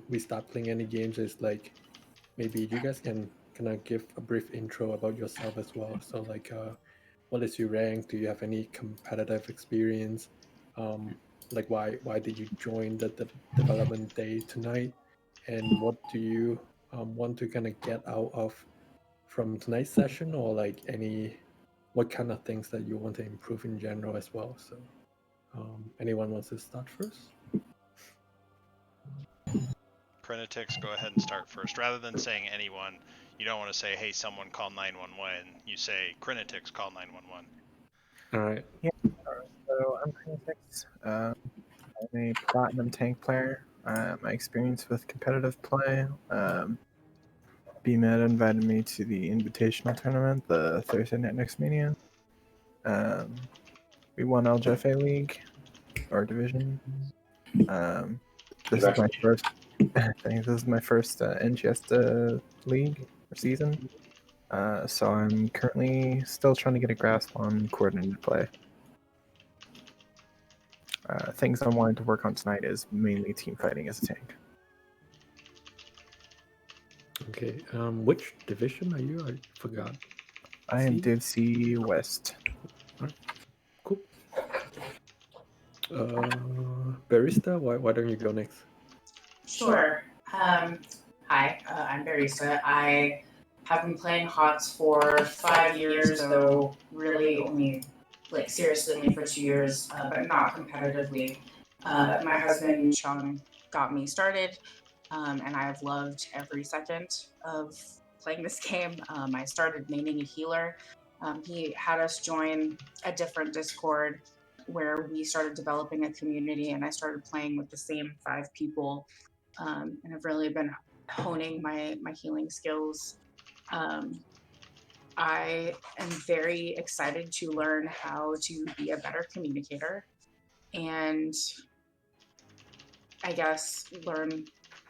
we start playing any games, is like maybe you guys can kind of give a brief intro about yourself as well. So like, what is your rank? Do you have any competitive experience? Like why did you join the development day tonight? And what do you want to kind of get out of from tonight's session, or like what kind of things that you want to improve in general as well? So anyone wants to start first? Prenatix, go ahead and start first. Rather than saying anyone, you don't want to say, hey, someone call 911. You say, Prenatix, call 911. All right. Yeah, so I'm Phoenix. I'm a platinum tank player. My experience with competitive play, BMed invited me to the Invitational Tournament, the Thursday Night Next Mania. We won LJFA League, our division. This is my first. I think this is my first NGS league or season. So I'm currently still trying to get a grasp on coordinated play. Things I'm wanting to work on tonight is mainly team fighting as a tank. Okay. Which division are you? I forgot. I am C? Div C West. Cool. Barista, why don't you go next? Sure. Hi, I'm Barista. I have been playing HOTS for 5 years, though really only, like, seriously only for 2 years, but not competitively. My husband, Sean, got me started, and I've loved every second of playing this game. I started maining a healer. He had us join a different Discord where we started developing a community, and I started playing with the same 5 people, and I've really been honing my healing skills. I am very excited to learn how to be a better communicator, and I guess learn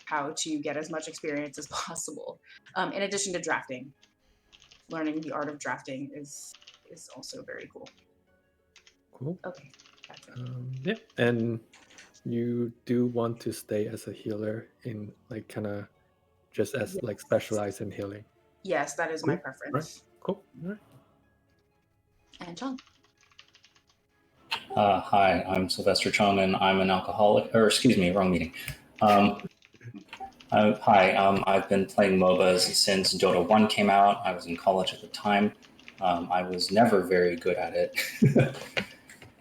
how to get as much experience as possible. In addition to drafting, learning the art of drafting is also very cool. Cool. Okay, that's it. Yeah, and you do want to stay as a healer in like kind of just as like specialized in healing. Yes, that is Cool. my preference. Right. Cool. All right. And Sean. Hi, I'm Sylvester Chung, and I'm an alcoholic, or excuse me, wrong meeting. I've been playing MOBAs since Dota 1 came out. I was in college at the time. I was never very good at it.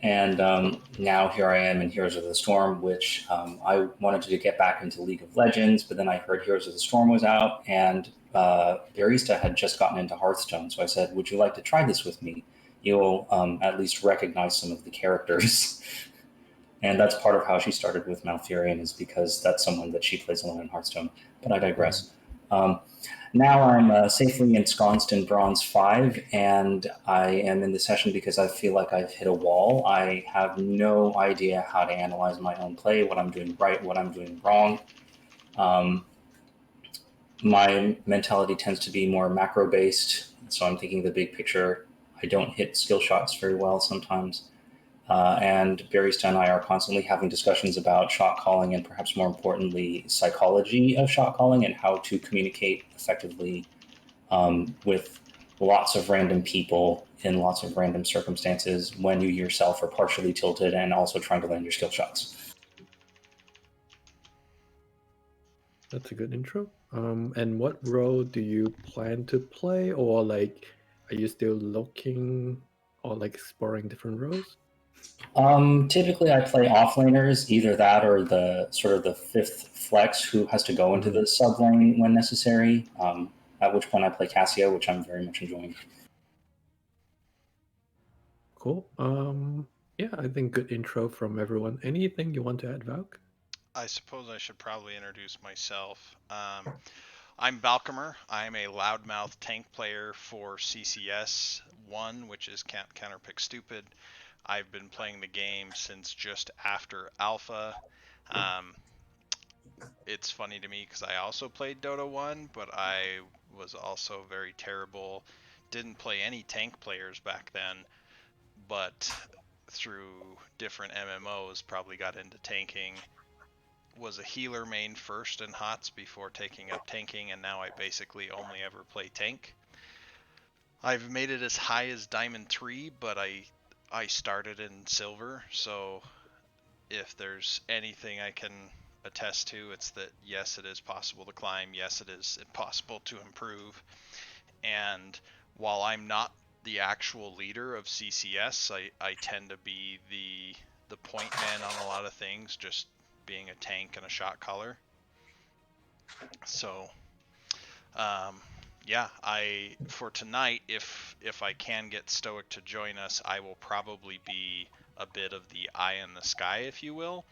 And now here I am in Heroes of the Storm, which I wanted to get back into League of Legends, but then I heard Heroes of the Storm was out, and Barista had just gotten into Hearthstone. So I said, would you like to try this with me? You'll at least recognize some of the characters. And that's part of how she started with Malfurion, is because that's someone that she plays alone in Hearthstone. But I digress. Now I'm safely ensconced in Bronze 5, and I am in the session because I feel like I've hit a wall. I have no idea how to analyze my own play, what I'm doing right, what I'm doing wrong. My mentality tends to be more macro-based, so I'm thinking the big picture. I don't hit skill shots very well sometimes. And Barista and I are constantly having discussions about shot calling, and perhaps more importantly, psychology of shot calling and how to communicate effectively with lots of random people in lots of random circumstances when you yourself are partially tilted and also trying to land your skill shots. That's a good intro. And what role do you plan to play, or like, are you still looking or like exploring different roles? Typically I play offlaners, either that or the sort of the fifth flex who has to go into the sub lane when necessary, at which point I play Cassio, which I'm very much enjoying. Cool. Yeah, I think good intro from everyone. Anything you want to add, Valk? I suppose I should probably introduce myself. I'm Valkymer. I'm a loudmouth tank player for CCS 1, which is Counterpick Stupid. I've been playing the game since just after Alpha. It's funny to me because I also played Dota 1, but I was also very terrible. Didn't play any tank players back then, but through different MMOs probably got into tanking. was a healer main first in HOTS before taking up tanking, and now I basically only ever play tank. I've made it as high as Diamond 3, but I started in Silver, so if there's anything I can attest to, it's that yes, it is possible to climb, yes, it is impossible to improve, and while I'm not the actual leader of CCS, I tend to be the point man on a lot of things, just being a tank and a shot caller. So yeah, for tonight, if I can get Stoic to join us, I will probably be a bit of the eye in the sky, if you will,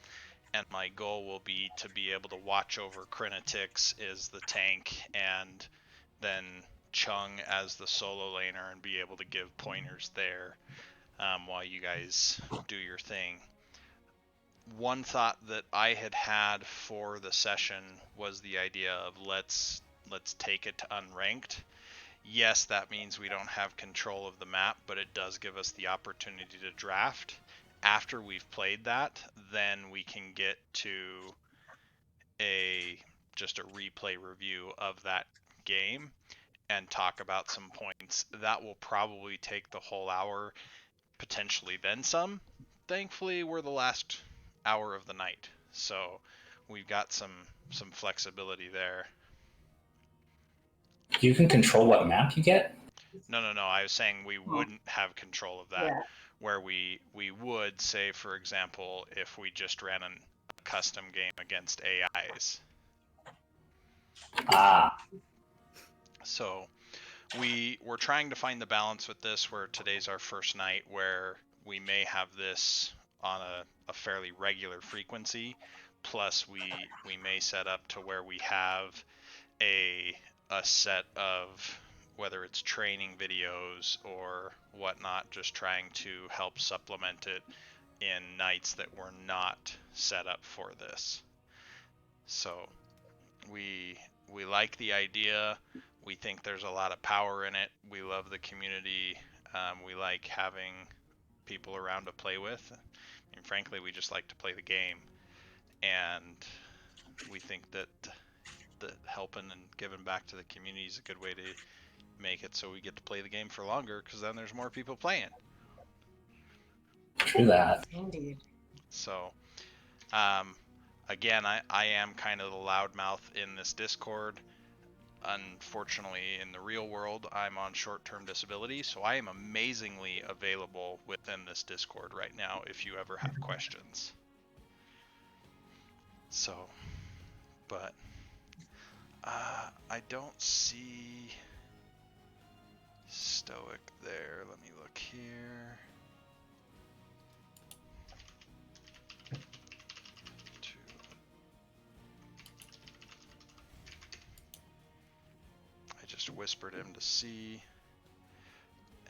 and my goal will be to be able to watch over Krenatix as the tank, and then Chung as the solo laner, and be able to give pointers there while you guys do your thing. One thought that I had for the session was the idea of let's take it to unranked. Yes, that means we don't have control of the map, but it does give us the opportunity to draft. After we've played that, then we can get to just a replay review of that game and talk about some points. That will probably take the whole hour, potentially then some. Thankfully, we're the last hour of the night, so we've got some flexibility there. You can control what map you get? No. I was saying we wouldn't have control of that. Yeah. Where we would say, for example, if we just ran a custom game against AIs. Ah. So we're trying to find the balance with this, where today's our first night where we may have this on a fairly regular frequency. Plus we may set up to where we have a set of, whether it's training videos or whatnot, just trying to help supplement it in nights that were not set up for this. So we like the idea. We think there's a lot of power in it. We love the community. We like having people around to play with. And frankly, we just like to play the game. And we think that helping and giving back to the community is a good way to make it so we get to play the game for longer, because then there's more people playing. True that. Indeed. So, again, I am kind of the loudmouth in this Discord. Unfortunately, in the real world, I'm on short-term disability, so I am amazingly available within this Discord right now if you ever have questions. So, but I don't see Stoic there. Let me look here. I just whispered him to see.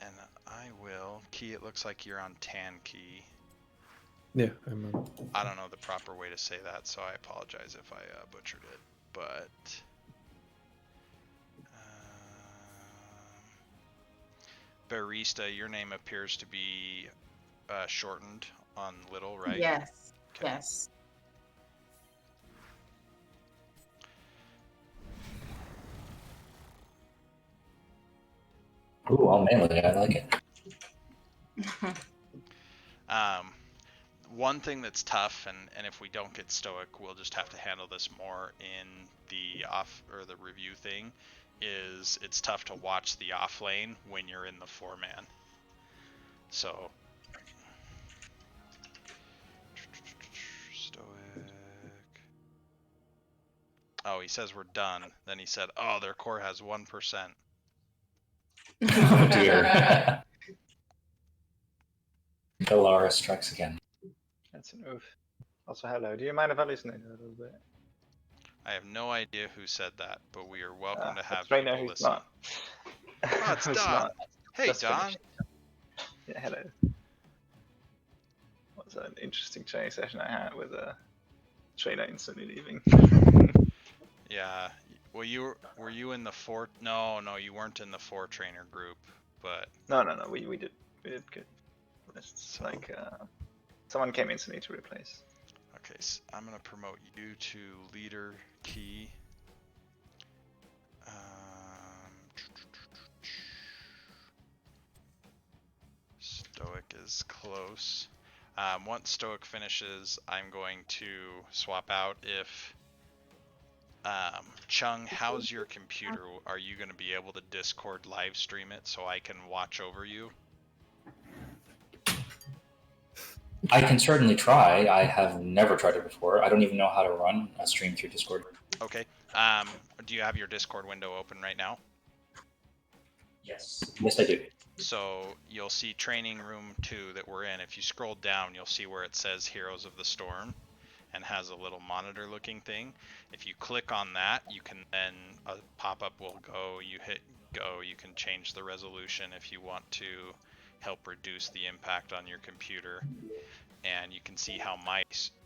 And I will. Kee, it looks like you're on Tan Key. Yeah, I'm on. I don't know the proper way to say that, so I apologize if I butchered it. But Barista, your name appears to be shortened on Little, right? Yes. Okay. Yes. Ooh, all melee. I like it. One thing that's tough, and if we don't get Stoic, we'll just have to handle this more in the the review thing, is it's tough to watch the off lane when you're in the 4-man. So Stoic. Oh, he says we're done. Then he said, oh, their core has 1%. Oh dear. Galara strikes again. That's an oof. Also, hello. Do you mind if I listen in a little bit? I have no idea who said that, but we are welcome to have That's right people now. Who's listen. not? Oh, it's Who's Don. not? Hey, Just Don. finished. Yeah, hello. What's an interesting training session I had with a trainer instantly leaving. Yeah. Well, were you in the 4? No, you weren't in the 4 trainer group, but No. We did good. It's like someone came instantly to replace. Okay, so I'm gonna promote you to leader, Key. Stoic is close. Once Stoic finishes, I'm going to swap out. If Chung, how's your computer? Are you going to be able to Discord live stream it so I can watch over you? I can certainly try. I have never tried it before. I don't even know how to run a stream through Discord. Okay. Do you have your Discord window open right now? Yes. Yes, I do. So you'll see training room 2 that we're in. If you scroll down, you'll see where it says Heroes of the Storm and has a little monitor looking thing. If you click on that, you can then, a pop-up will go, you hit go, you can change the resolution if you want to help reduce the impact on your computer. And you can see how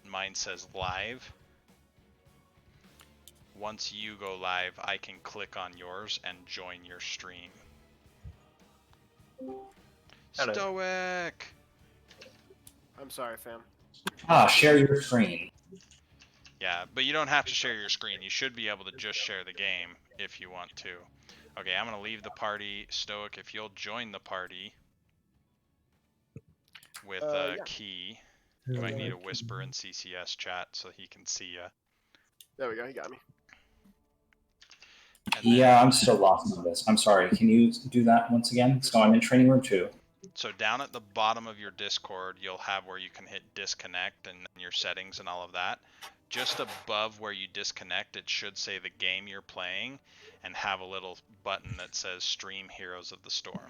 mine says live. Once you go live, I can click on yours and join your stream. Hello. Stoic! I'm sorry, fam. Share your screen. Yeah, but you don't have to share your screen. You should be able to just share the game if you want to. Okay, I'm going to leave the party. Stoic, if you'll join the party with Yeah. Key. You might need a whisper in CCS chat so he can see you. There we go. He got me. Yeah, I'm still lost on this. I'm sorry. Can you do that once again? So I'm in training room 2. So down at the bottom of your Discord, you'll have where you can hit disconnect and your settings and all of that. Just above where you disconnect, it should say the game you're playing and have a little button that says Stream Heroes of the Storm.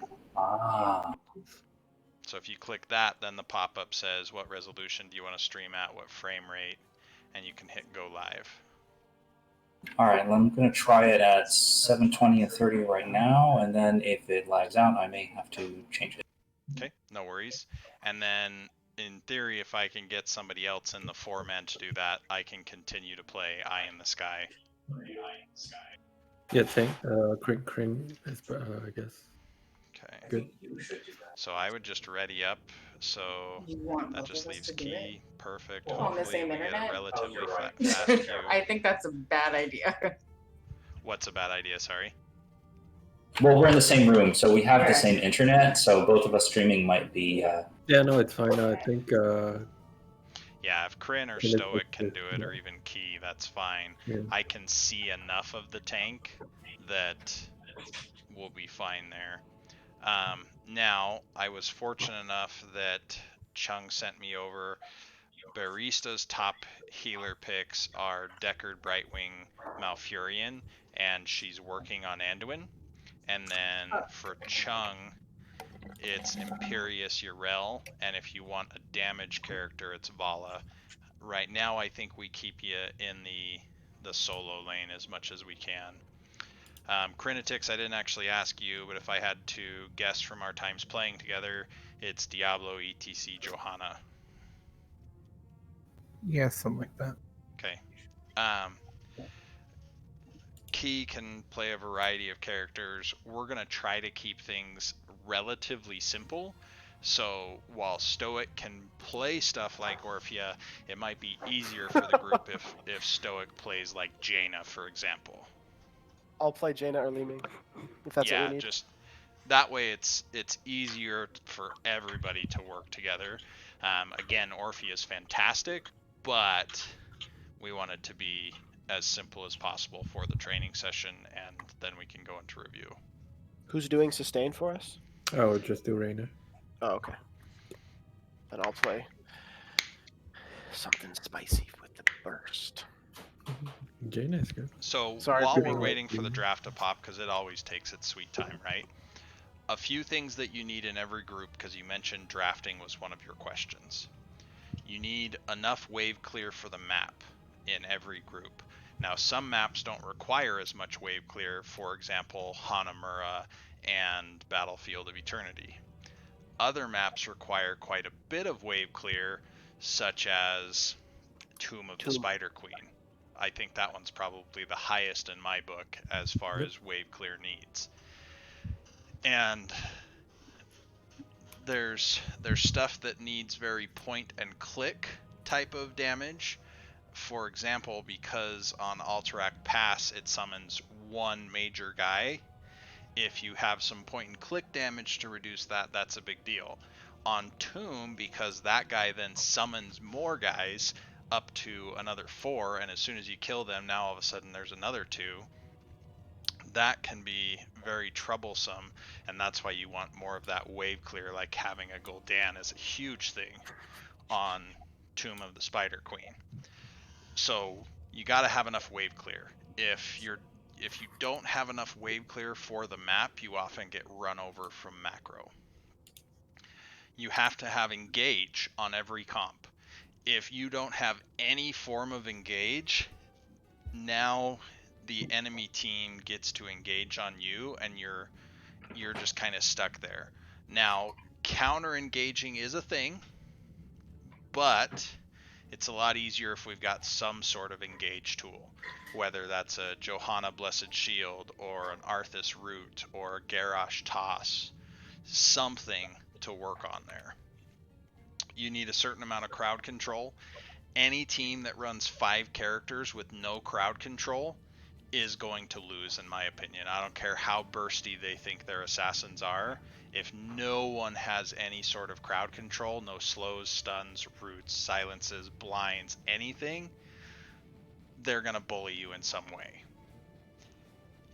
So if you click that, then the pop-up says what resolution do you want to stream at, what frame rate, and you can hit go live. All right, I'm going to try it at 720 and 30 right now, and then if it lags out, I may have to change it. Okay, no worries. And then in theory, if I can get somebody else in the 4-man to do that, I can continue to play Eye in the Sky. Yeah, tank. Crin is, I guess. Okay. Good. So I would just ready up. So You want that both just of us leaves to do Key. Perfect. On the Hopefully same we get a internet? relatively fast it? queue. I think that's a bad idea. What's a bad idea? Sorry. Well, we're in the same room, so we have the same internet, so both of us streaming might be... Yeah, no, it's fine. I think... Yeah, if Kryn or Kryn is Stoic can good, do it, yeah. or even Key, that's fine. Yeah. I can see enough of the tank that we'll be fine there. Now, I was fortunate enough that Chung sent me over. Barista's top healer picks are Deckard, Brightwing, Malfurion, and she's working on Anduin. And then for Chung, it's Imperious Yrel, and if you want a damage character, it's Vala. Right now, I think we keep you in the solo lane as much as we can. Crinetix, I didn't actually ask you, but if I had to guess from our times playing together, it's Diablo, ETC, Johanna. Yeah, something like that. Okay. Key can play a variety of characters. We're going to try to keep things relatively simple. So while Stoic can play stuff like Orphea, it might be easier for the group if Stoic plays like Jaina, for example. I'll play Jaina or Li Ming, if that's what we need. Just that way it's easier for everybody to work together. Again, Orphea is fantastic, but we want it to be as simple as possible for the training session, and then we can go into review. Who's doing sustain for us? I would just do Reyna. Oh, okay. Then I'll play something spicy with the burst. Jaina is good. So Sorry, while Brittany. we're waiting for the draft to pop, because it always takes its sweet time, right? A few things that you need in every group, because you mentioned drafting was one of your questions. You need enough wave clear for the map in every group. Now, some maps don't require as much wave clear, for example, Hanamura and Battlefield of Eternity. Other maps require quite a bit of wave clear, such as Tomb of the Spider Queen. I think that one's probably the highest in my book as far as wave clear needs. And there's stuff that needs very point and click type of damage. For example, because on Alterac Pass it summons one major guy, if you have some point and click damage to reduce that, that's a big deal. On Tomb, because that guy then summons more guys up to another 4, and as soon as you kill them, now all of a sudden there's another 2. That can be very troublesome, and that's why you want more of that wave clear, like having a Gul'dan is a huge thing on Tomb of the Spider Queen. So you got to have enough wave clear. If you don't have enough wave clear for the map, you often get run over from macro. You have to have engage on every comp. If you don't have any form of engage, now the enemy team gets to engage on you, and you're just kind of stuck there. Now, counter engaging is a thing, but it's a lot easier if we've got some sort of engage tool, whether that's a Johanna Blessed Shield or an Arthas Root or a Garrosh Toss, something to work on there. You need a certain amount of crowd control. Any team that runs 5 characters with no crowd control is going to lose, in my opinion. I don't care how bursty they think their assassins are. If no one has any sort of crowd control, no slows, stuns, roots, silences, blinds, anything, they're going to bully you in some way.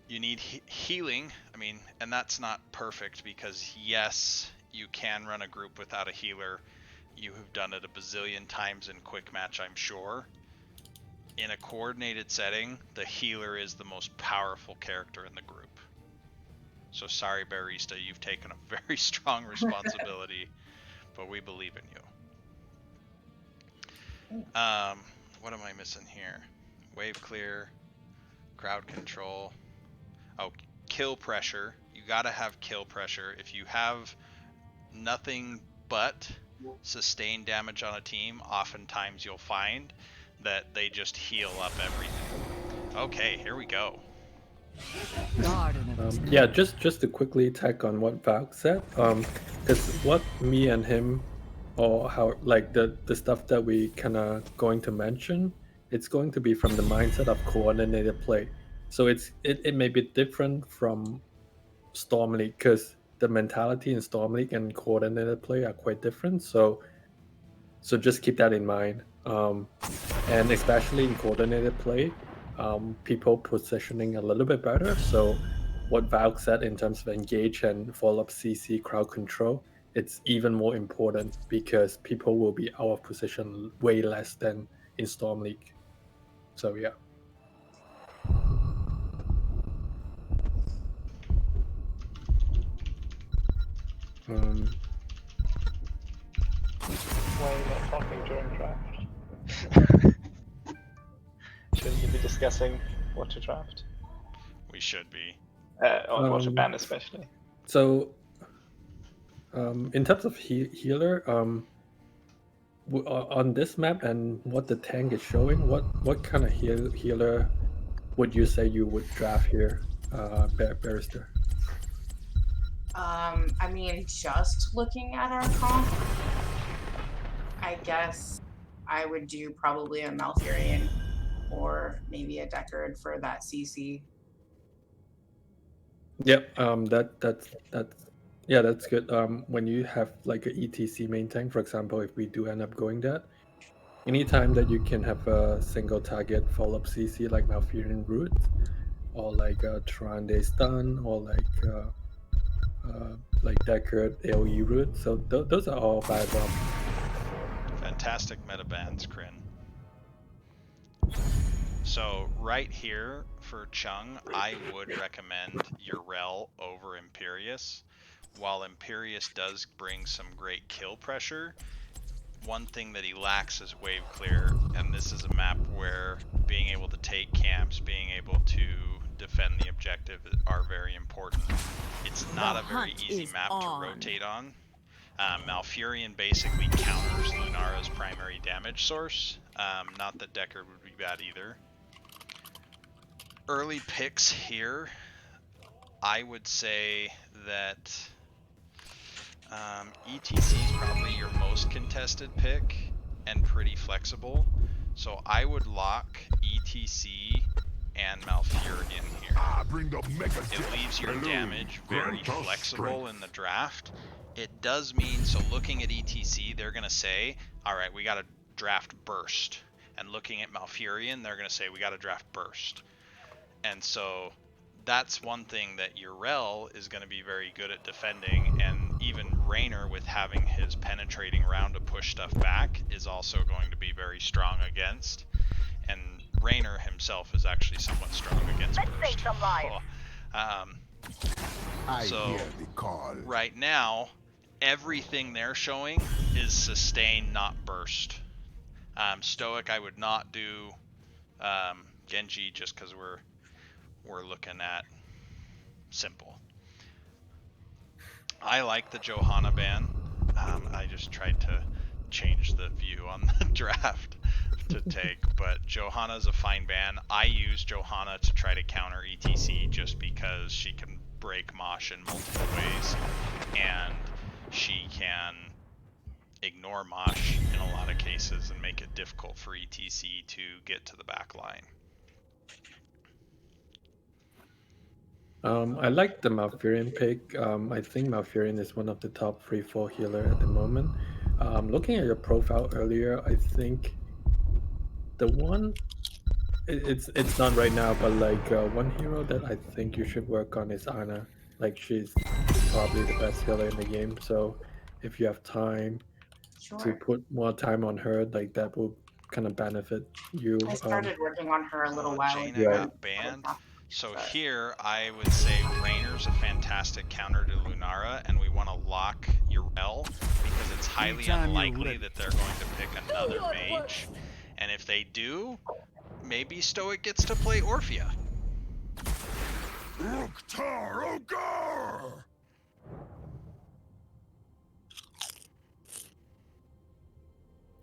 You need healing. I mean, and that's not perfect because, yes, you can run a group without a healer. You have done it a bazillion times in quick match, I'm sure. In a coordinated setting, the healer is the most powerful character in the group. So sorry, Barista, you've taken a very strong responsibility, but we believe in you. What am I missing here? Wave clear, crowd control. Oh, kill pressure. You gotta have kill pressure. If you have nothing but sustained damage on a team, oftentimes you'll find that they just heal up everything. Okay, here we go. Yeah, just to quickly tack on what Valk said, because what me and him, or how like the stuff that we kind of going to mention, it's going to be from the mindset of coordinated play. So it may be different from Storm League because the mentality in Storm League and coordinated play are quite different. So just keep that in mind. And especially in coordinated play, people positioning a little bit better. So what Valk said in terms of engage and follow-up CC crowd control, it's even more important because people will be out of position way less than in Storm League. So yeah. Why are you not talking during draft? Shouldn't you be discussing what to draft? We should be. On what to ban especially. So in terms of healer, on this map and what the tank is showing, what kind of healer would you say you would draft here, Barrister? I mean, just looking at our comp, I guess I would do probably a Malfurion or maybe a Deckard for that CC. Yep, that's good. When you have like a ETC main tank, for example, if we do end up going that, anytime that you can have a single target follow-up CC like Malfurion Root, or like Tyrande Stun, or like Deckard AoE Root, so those are all viable. Fantastic meta bans, Kryn. So right here for Chung, I would recommend Urel over Imperius. While Imperius does bring some great kill pressure, one thing that he lacks is wave clear, and this is a map where being able to take camps, being able to defend the objective are very important. It's not a very easy map to rotate on. Malfurion basically counters Lunara's primary damage source. Not that Deckard would be bad either. Early picks here, I would say that ETC is probably your most contested pick. and pretty flexible. So I would lock ETC and Malfurion here. It leaves your damage very flexible in the draft. It does mean, so looking at ETC, they're going to say, all right, we got to draft Burst. And looking at Malfurion, they're going to say, we got to draft Burst. And so that's one thing that Yrel is going to be very good at defending, and even Raynor, with having his penetrating round to push stuff back, is also going to be very strong against. And Raynor himself is actually somewhat strong against Burst. So right now, everything they're showing is sustain, not burst. Stoic, I would not do Genji just because we're looking at simple. I like the Johanna ban. I just tried to change the view on the draft to take, but Johanna's a fine ban. I use Johanna to try to counter ETC just because she can break Mosh in multiple ways, and she can ignore Mosh in a lot of cases and make it difficult for ETC to get to the back line. I like the Malfurion pick. I think Malfurion is one of the top 3-4 healer at the moment. Looking at your profile earlier, I think the one it's not right now, but like one hero that I think you should work on is Ana. Like she's probably the best healer in the game. So if you have time to Sure. put more time on her, like that will kind of benefit you. I started working on her a little while Jaina ago. got banned. So here, I would say Raynor's a fantastic counter to Lunara, and we want to lock Yrel because it's highly unlikely that they're going to pick another mage. And if they do, maybe Stoic gets to play Orphea.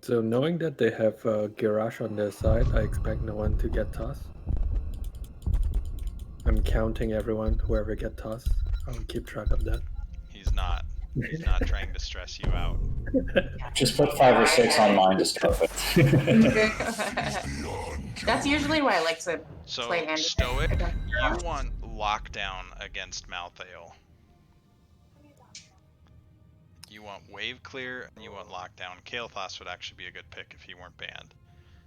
So knowing that they have Garage on their side, I expect no one to get tossed. I'm counting everyone, whoever get tossed. I'll keep track of that. He's not. He's not trying to stress you out. Just put 5 or 6 on mine to start with. That's usually why I like to So play Andy. Stoic, you want lockdown against Malthael. You want wave clear and you want lockdown. Kael'thas would actually be a good pick if he weren't banned.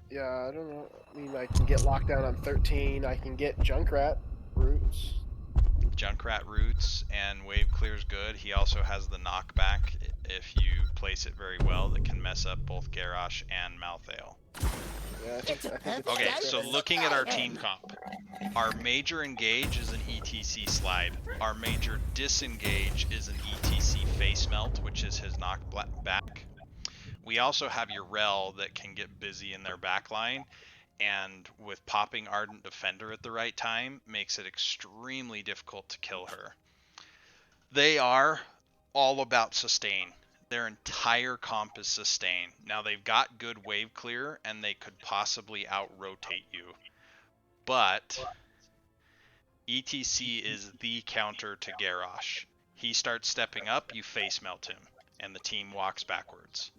Yeah, I don't know. I mean, I can get lockdown on 13. I can get Junkrat roots. Junkrat roots and wave clear is good. He also has the knockback if you place it very well that can mess up both Garrosh and Malthael. Yeah, I think Okay, so looking at our team comp, our major engage is an ETC slide. Our major disengage is an ETC face melt, which is his knockback. We also have Yrel that can get busy in their backline, and with popping Ardent Defender at the right time makes it extremely difficult to kill her. They are all about sustain. Their entire comp is sustain. Now they've got good wave clear and they could possibly out-rotate you. But ETC is the counter to Garrosh. He starts stepping up, you face melt him, and the team walks backwards.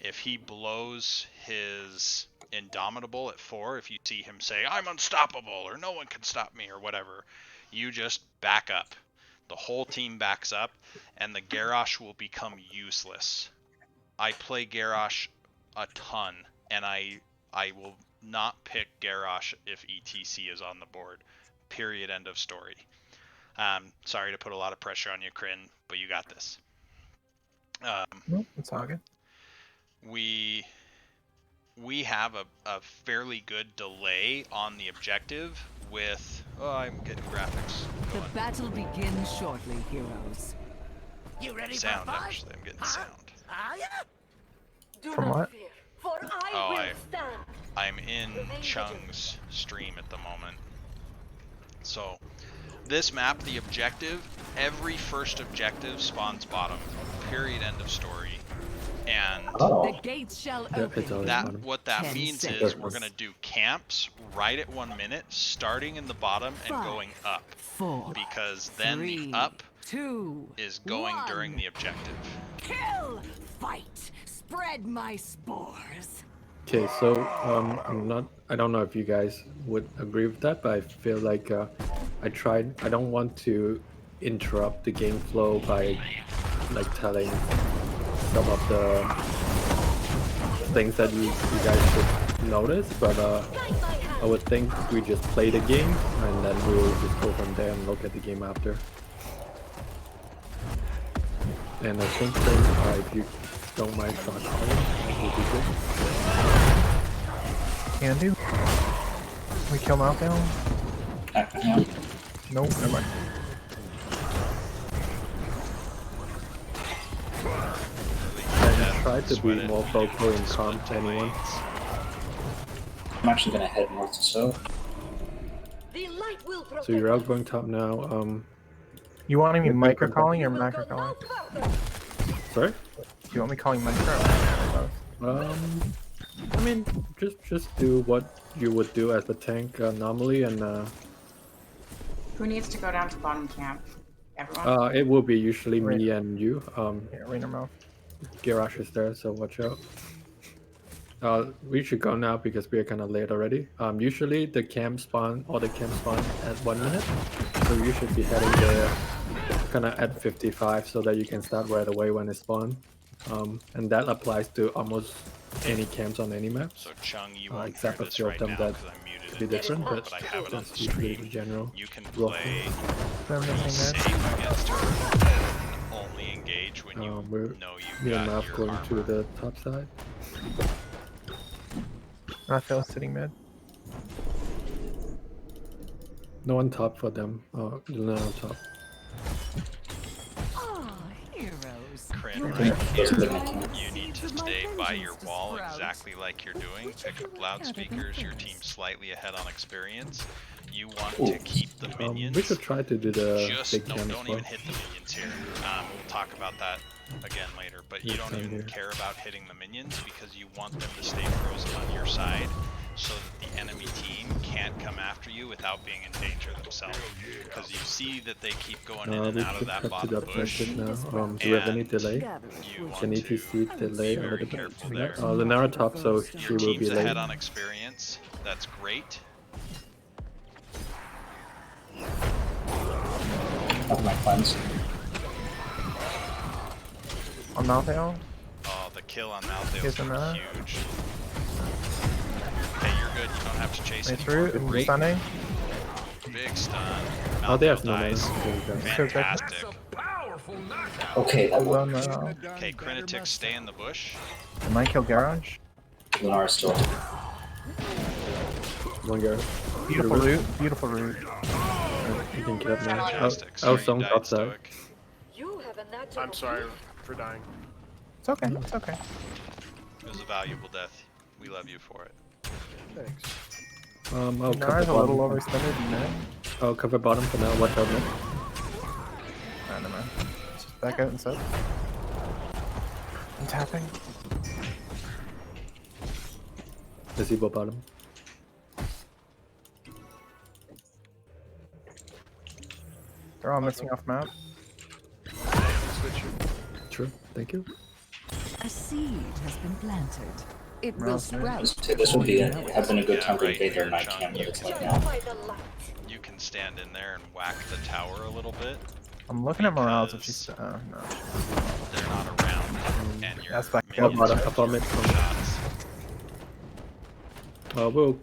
If he blows his Indomitable at 4, if you see him say, I'm unstoppable, or no one can stop me, or whatever, you just back up. The whole team backs up, and the Garrosh will become useless. I play Garrosh a ton, and I will not pick Garrosh if ETC is on the board. Period, end of story. Sorry to put a lot of pressure on you, Kryn, but you got this. Nope, it's all good. We have a fairly good delay on the objective with... Oh, I'm getting graphics going. The battle begins shortly, heroes. You ready Sound, for fight? actually. I'm getting sound. Do From not what? fear, for I Oh, will stand. I'm in Chung's stream at the moment. So, this map, the objective, every first objective spawns bottom. Period, end of story. And The gates shall Yep, it's open. always that bottom. what that 10 means seconds. is we're gonna do camps right at 1 minute, starting in the bottom and 5, going up, 4, because then 3, the up 2, is going 1. during the objective. Kill, fight, Spread my spores. Okay, so I don't know if you guys would agree with that, but I feel like I don't want to interrupt the game flow by like telling some of the things that you guys should notice, but I would think we just play the game and then we'll just go from there and look at the game after. And I think then, if you don't mind start calling, that would be good. Can do. We kill Meltdown? Yeah. Nope, never mind. And try to be more vocal and calm to anyone. I'm actually gonna head north to south. The light will protect So you're out us. going top now. You wanting me Maybe micro we can- calling or We will macro go calling? no further. Sorry? Do you want me calling micro or macro? I mean, just do what you would do as a tank normally, and Who needs to go down to bottom camp? Everyone? it will be usually me and you. Yeah, Rainer mouth. Garage is there, so watch out. We should go now because we are kind of late already. Usually the camp spawn at 1 minute, so you should be heading there kind of at 55 so that you can start right away when it spawn. And that applies to almost any camps on any map. So Chung, you won't hear Except a this few of right them now that because I'm muted could be in different, Discord, but but I have it on the that's usually the stream. general. You can rule. play I'm pretty missing that. safe against her. Only engage when you We're know me you've and got Mav your going armor. to the top side. Raphael sitting mid. No on top for them. No on top. Ah, heroes. Crit Your right here. Those are the mechanics. You need to stay by your wall exactly like you're doing. Pick up loudspeakers. Your team's slightly ahead on experience. You want to keep the minions. We should try to do the Just big no, camp don't as well. even hit the minions here. We'll talk about that again later. But you Yeah, don't same even here. care about hitting the minions because you want them to stay frozen on your side, so that the enemy team can't come after you without being in danger themselves. Because you see that they keep going in and We out of should that cut to bottom the bush. objective now. Do we have any and delay? You want Can to ETC delay be a very little bit? careful there. Lenara top, so she Your will be team's late. ahead on experience. That's great. Of my cleanse. On Malthael? Oh, the kill on Malthael Here's is another. huge. Okay, you're good. You don't have to chase Nice anymore. root and Great. stunning. Big stun. Oh, they have Malthael no mana. dies. There we go. Fantastic. Okay, that Well, worked. no. Okay, Krenitix, stay in the bush. I might kill Garage. Lunara still. One girl. Beautiful root. Beautiful root. You can kill now. Fantastic. Oh, Sorry, some you died, top side. Stoic. You have a natural I'm sorry for dying. It's okay. It's okay. It was a valuable death. We love you for it. Thanks. I'll Nara's cover a little bottom. overextended in mid. I'll cover bottom for now. Watch out, mid. I don't know. Just back out and set. I'm tapping. Gazebo bottom. They're all missing off map. Switch. True. Thank you. A seed has been planted. It will Mouse mid. sprout. This would be have been a good Yeah, time to right invade their here, night John, camp, but you it's can- like now. by the light. You can stand in there and whack the tower a little bit. I'm looking at morales if Because- she's. Oh, no. They're not around, and your That's back up. minions Bottom, are up on mid. taking shots. We'll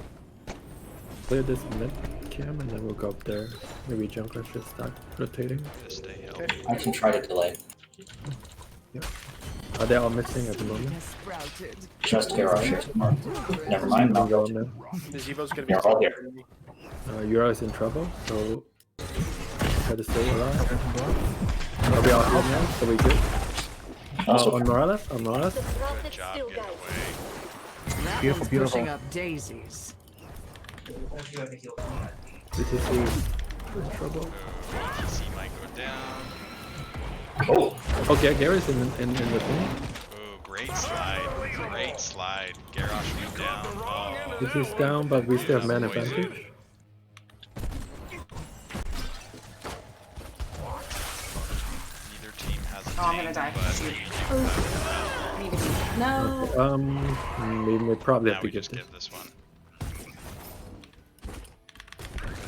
clear this mid cam and then we'll go up there. Maybe Junker should start rotating. Just stay healthy. I can try to delay. They're all missing at the moment. Has sprouted. Just Garage here. Or, never mind. I'll go I'll in there. The Zevo's gonna be They're all here. Euro is in trouble, so try to stay alive. Are we all here now? So we good? Also, On Morales? On Morales? The Good prophet job still getting guides. away. That Beautiful, one's beautiful. pushing up daisies. BTC in trouble. TC might go down. oh, Okay, Gary's in the thing. Ooh, great slide. Great slide. Garrosh went down. Oh, This is down, but we still have man advantage. neither team has a Oh, I'm gonna tank, die. but Shoot. you do have I need to be No. We probably Now have to we get just this. give this one.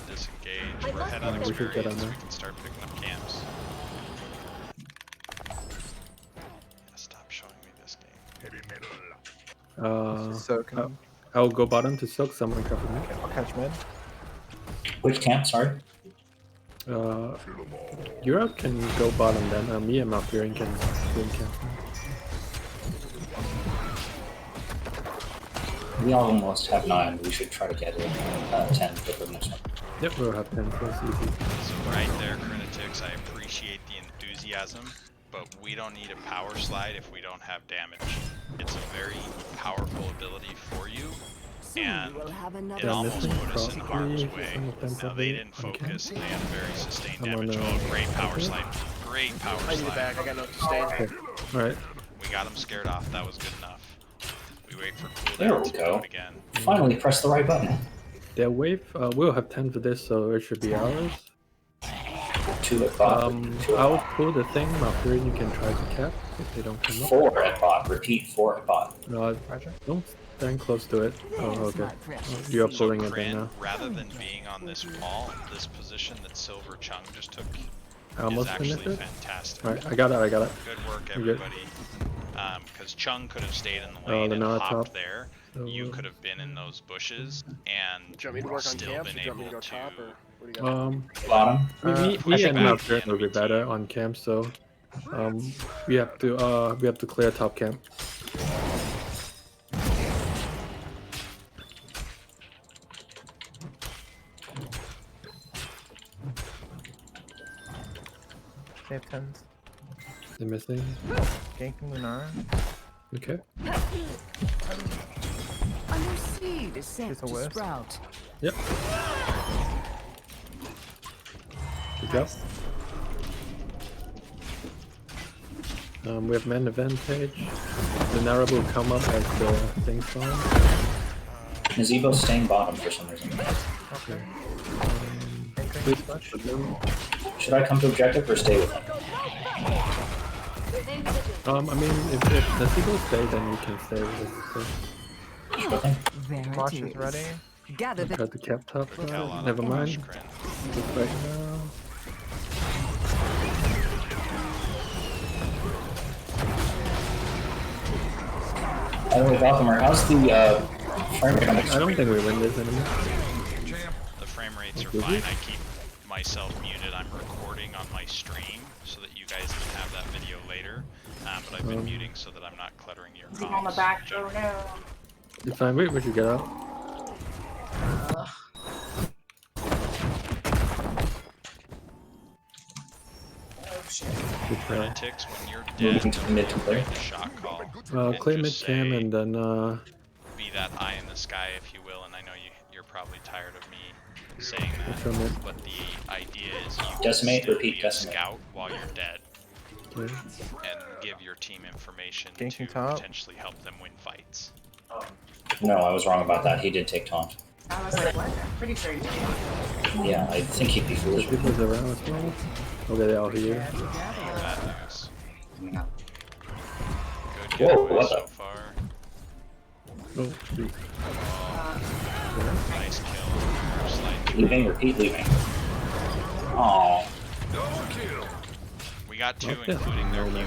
Disengage. We're ahead on we should get on experience. that. We can start picking up camps. Yeah, stop showing me this game. Soaking. I'll go bottom to soak. Someone cover me. I'll catch mid. Which camp? Sorry. Europe can go bottom then. Me and Malfurion can swing camp. We almost have 9. We should try to get it 10 for the next one. Yep, we'll have 10 plus easy. So right there, Crinitix, I appreciate the enthusiasm, but we don't need a power slide if we don't have damage. It's a very powerful ability for you, and it almost put us in harm's way. Now they didn't focus, and they had a very sustained damage. Oh, great power slide. Great power I need it slide. back. I got no sustain. Okay. Alright. We got them scared off. That was good enough. We wait for There cooldown we to go. do it again. Finally, press the right button. Their wave, we'll have 10 for this, so it should be ours. 2 at bot. 2 at I'll bot. pull the thing, Malfurion, you can try to cap if they don't come up. 4 at bot. Repeat, 4 at bot. No, don't stand close to it. Oh, okay. You're So pulling it then Kryn, now. rather than being on this wall, this position that Silver Chung just took I almost is actually finished it. fantastic. Alright, I got it. Good work, You're good. everybody. Because Chung could have stayed in the Oh, lane they're and not hopped top. there. So, You could have been in those bushes and Do you want me to work on still camps, or been do you want me to able go top, or to. what do you got? Bottom. me push and back the Malfurion will be enemy better team. on camp, so we have to clear top camp. They have 10s. They're missing. Ganking Lunara. Okay. A new seed is set Here's a to wisp. sprout. Yep. Good job. We have man advantage. The Nara will come up as the thing spawn. Nazebo's staying bottom for some reason. Okay. Please touch them. Should I come to objective or stay with him? I mean, if the seagull stay, then you can stay with us. Sure thing. There Marsh it is ready. Gather the Try to cap top. Quick hell on Never it, mind. Marsh, Kryn. Just right now. By the way, Valkymer, how's the frame rate on the I don't think we win this anymore. The frame rates are fine. I keep myself muted. I'm recording on my stream so that you guys can have that video later. But I've been muting so that I'm not cluttering your He's on the comms. back. Oh no. It's fine. Wait, we should get out. Oh shit. Good try. Crinitix, when you're moving dead, to mid to clear? the shot call. and Claim it just cam say, and then be that eye in the sky, if you will. And I know you're probably tired of me saying From that, it. but the idea is you Decimate, can still repeat, be a decimate. scout while you're dead okay. and give your team information Ganking to top. potentially help them win fights. No, I was wrong about that. He did take taunt. I was like, what? I'm pretty sure you did. Yeah, I think he'd be The foolish. people's around as well. Okay, they're all here. Bad news. No. Good Whoa, getaway what so the- far. Oh, shoot. Nice kill. Slide. Leaving, repeat, leaving. Oh, We got two, Okay. including their healer.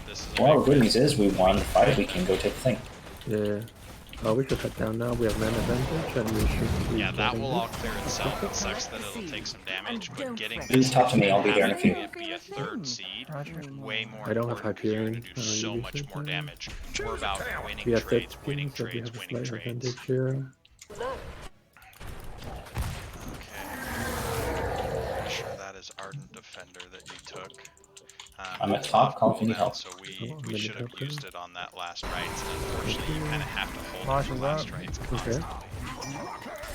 This is a well, the big good win. news is we won the fight. We can go take the thing. Yeah. We should head down now. We have man advantage and we should be Yeah, that getting will this. all clear itself. It sucks that it'll take some damage, but getting Please this talk to me. I'll be there in a having few. it be a third seed, Roger. way more I don't have important because you're Hyperion. going to do so you much should more have. damage. We're about winning We have trades, 15, winning so we trades, have a winning slight trades. advantage here. Okay. Pretty sure that is Ardent Defender that you took. I'm at top, call if you need help. So Oh, we maybe should have help used it on that last right, and unfortunately you kind of have to hold Marsh it for is last up. rights Okay. constantly.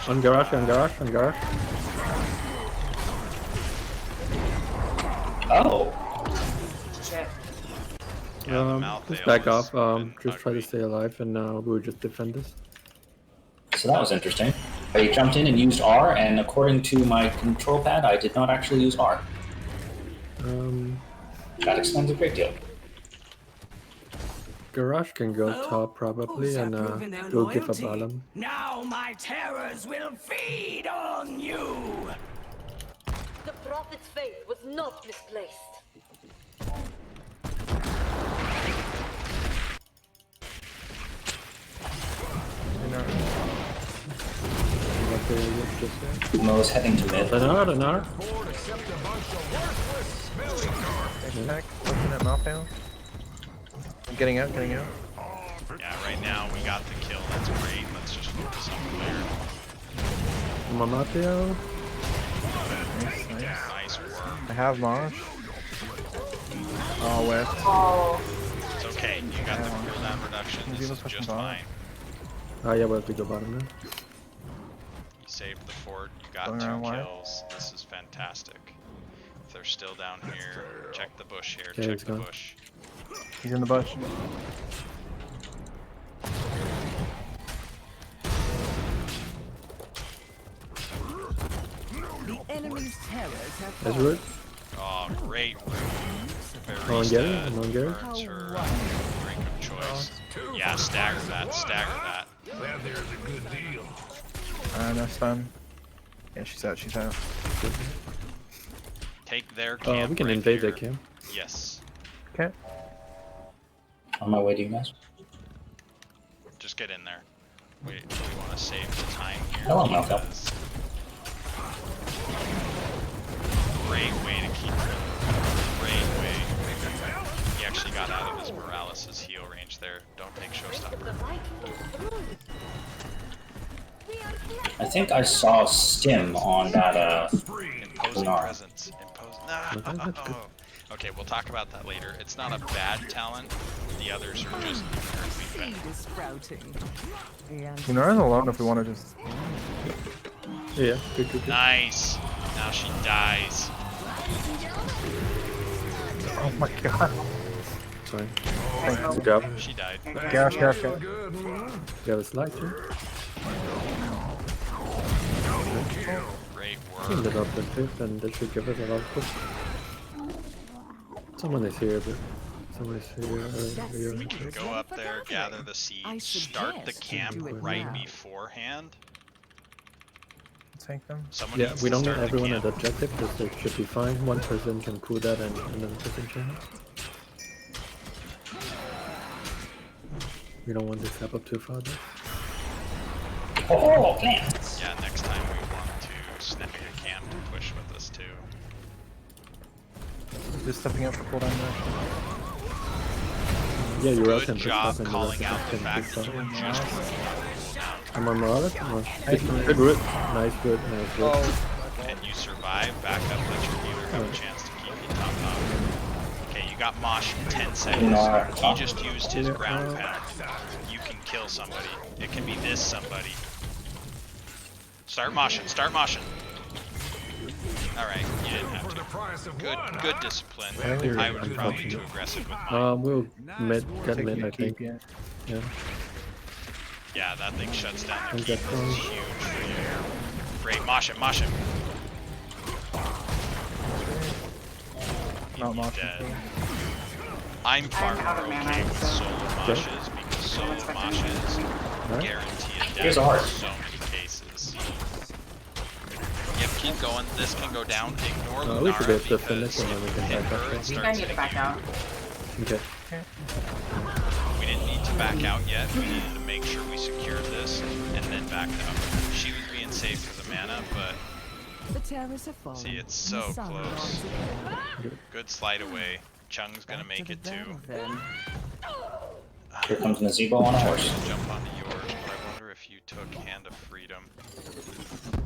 On garage, on garage, on garage. Oh, Shit. Yeah, the mouth Just ale back has off. been Just try to ugly. stay alive, and we'll just defend this. So that was interesting. I jumped in and used R, and according to my control pad, I did not actually use R. That explains a great deal. Garage can go top probably, and we'll give a bottom. Now my terrors will feed on you. The prophet's faith was not misplaced. Mo's heading to mid. Another. Attack, looking at mouth down. I'm getting out. Yeah, right now we got the kill. That's great. Let's just focus on clear. Mamateo. Nice work. I have Mosh. Oh, West. Oh, It's okay. You got the cooldown reduction. This is just fine. Yeah, we'll have to go bottom now. You saved the fort. You got Going 2 around wide. kills. This is fantastic. If they're still down here, check the bush here. Okay, Check he's the gone. bush. He's in the bush. The enemy's terrors have That's fallen. root. Oh, great. No one get it? No one get it? Burns her drink of choice. Yeah, stagger that. Stagger that. No stun. Yeah, she's out. Take their camp. We can right invade here. their camp. Yes. Okay. On my way to you guys. Just get in there. We want to save the time here. Hello, Malcolm. because- Great way to keep it. Great way. He actually got out of his Morales' heal range there. Don't take showstopper. I think I saw Stim on that, Imposing Dinar. presence. No. Okay, we'll talk about that later. It's not a bad talent. The others are just inherently Seed better. is sprouting. Lunara's alone if we want to just. Yeah, good. Nice. Now she dies. Oh my god. Fine. Thank Good you. Oh, job. She died. Gosh. You have a slide too. Great Cleaned work. it up the fifth, and that should give us a lot of push. Someone is here, but someone is here. We can go up there, gather the seeds, start the camp right beforehand. Take them. Someone Yeah, needs we to don't need start the everyone camp. at objective, because they should be fine. One person can pull that and then position. We don't want to step up too far though. Oh, plants! Yeah, next time we want to snag a camp to push with us too. Just stepping up for cooldown there. Yeah, you're out Good and job calling out the fact that you were just I'm on Morales. Good root. Nice root. and you survive. Back up, let your healer have a chance to keep you top dog. Okay, you got Mosh in 10 seconds. He just used his ground pound. You can kill somebody. It can be this somebody. Start moshing. Start moshing. Alright, you didn't have to. Good discipline. I was probably too aggressive with mine. We'll get mid, I think. Yeah. Yeah, that thing shuts down Don't their get keep. This is thrown. huge for you. Great, mosh him, mosh him. Not He's Mosh. dead. I'm far I'm out of more mana, okay with so- solo moshes because solo moshes guarantee a Here's death a heart. in so many cases. Yep, keep going. This can go down. Ignore We should be Lunara able to because finish and then we can hit back her, up. it I think I starts need to hitting back you. out. Okay. We didn't need to back out yet. We needed to make sure we secured this and then backed out. She was being safe because of mana, but The terrors have fallen. see, it's and the so sun close. rises again. Good slide away. Chung's gonna Back make to it the too. battle, then. Here comes Nazeebo on a horse. Jump onto yours, but I wonder if you took Hand of Freedom. Do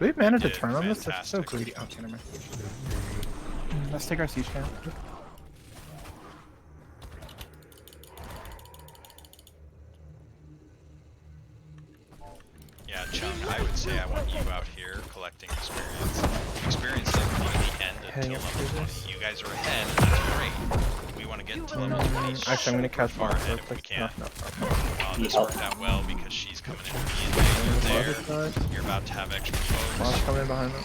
we have mana to Did turn on this? That's so fantastic. greedy. Oh, never mind. Let's take our siege camp. Yeah, Chung, I would say I want you out here collecting experience. Experience doesn't need to be end of Heading until up level to 20. this. You guys are ahead, and that's great. We want to get to level 20 Actually, I'm gonna super catch far one. ahead So if we quick. can. No. This worked out well because she's coming in with me and you're there. You're about to have extra Mosh folks. coming in behind them.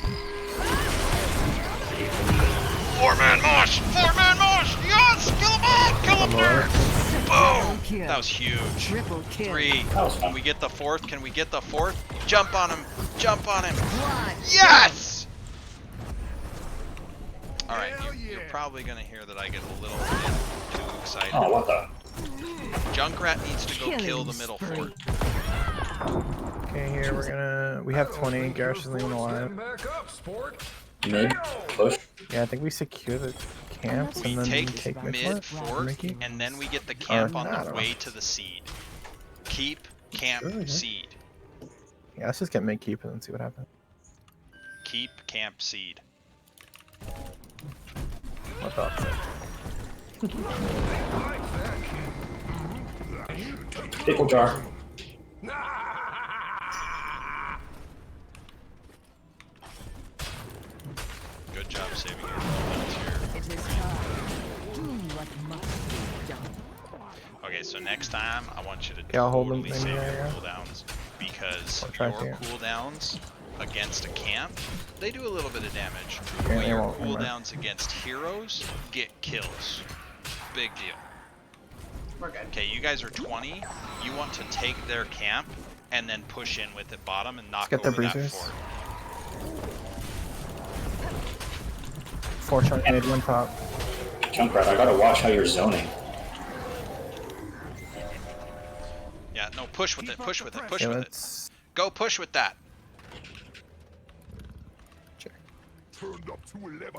4-man mosh! 4-man mosh! Yes! Kill them all! Kill them there! Boom! That was huge. Triple kill. 3. That was fun. Can we get the 4th? Can we get the 4th? Jump on him! Jump on him! One. Yes! Alright, you're probably gonna hear that I get a little bit too excited. Oh, what the? Junkrat needs to go kill the middle spree. fort. Okay, here we're gonna. We have 20. Garrus is leaving alive. Mid, push. Yeah, I think we secure the camps We and then take mid mid fort. fort, Mickey? and then we get the camp on I the don't way know. to the seed. Keep, camp, Sure, yeah. seed. Yeah, let's just get mid keep and then see what happens. Keep, camp, seed. What thoughts? Pickle jar. Good job saving your moments here. It is time. Do what must be done. Okay, so next time I want you to Okay, I'll hold them totally in save the your area. cooldowns because I'll try your to. cooldowns against a camp, they do a little bit of damage. Okay, But they your won't, never mind. cooldowns against heroes get kills. Big deal. We're good. Okay, you guys are 20. You want to take their camp and then push in with it bottom and knock Let's get over the that breezers. fort. 4 chunk mid, 1 top. Junkrat, I gotta watch how you're zoning. Yeah, no, push with it, push with it, push Okay, with it. let's Go push with that. check. Turned up to 11.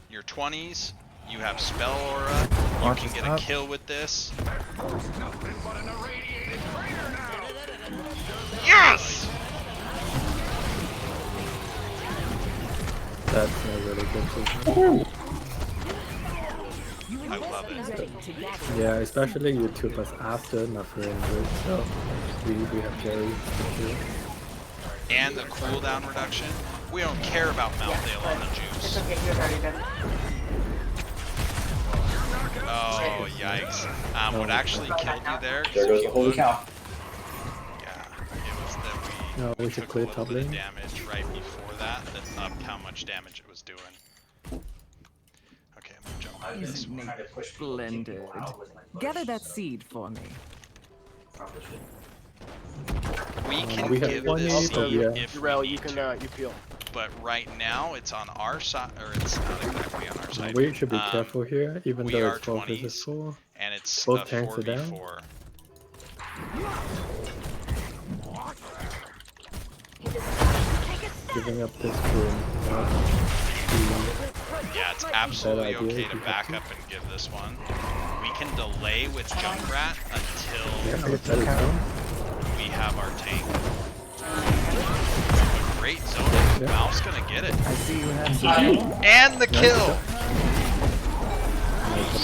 Your 20s, you have spell aura. You Launch can is get up. a kill with this. Nothing but an irradiated crater now. Yes! That's a really good position. I love it. Yeah, especially you took us after Nafrin, so we have very secure. And the cooldown reduction. We don't care about Malthael on the It's juice. okay, he was already dead. Oh, yikes. What actually killed you there? 'cause There if goes you the holy look, cow. yeah, it was that No, we should took clear a little top bit of lane. damage right before that upped how much damage it was doing. Okay, I'm gonna jump on this Isn't one. it splendid? Gather that seed for me. We can we have give 20, this but seed yeah. if we Jarell, need you can to, you peel. but right now it's on our side, or it's not exactly on our side. We should be Um, careful here, even we though are it's 4 versus 20s. 4. And it's Both a tanks are down. 4v4. Giving up this room. Yeah, it's absolutely idea okay if to you back have up and give this one. We can delay with Junkrat until Yeah, that is done. we have our tank. Great zoning. Yeah. Valve's gonna get it. I see you have some. And the kill!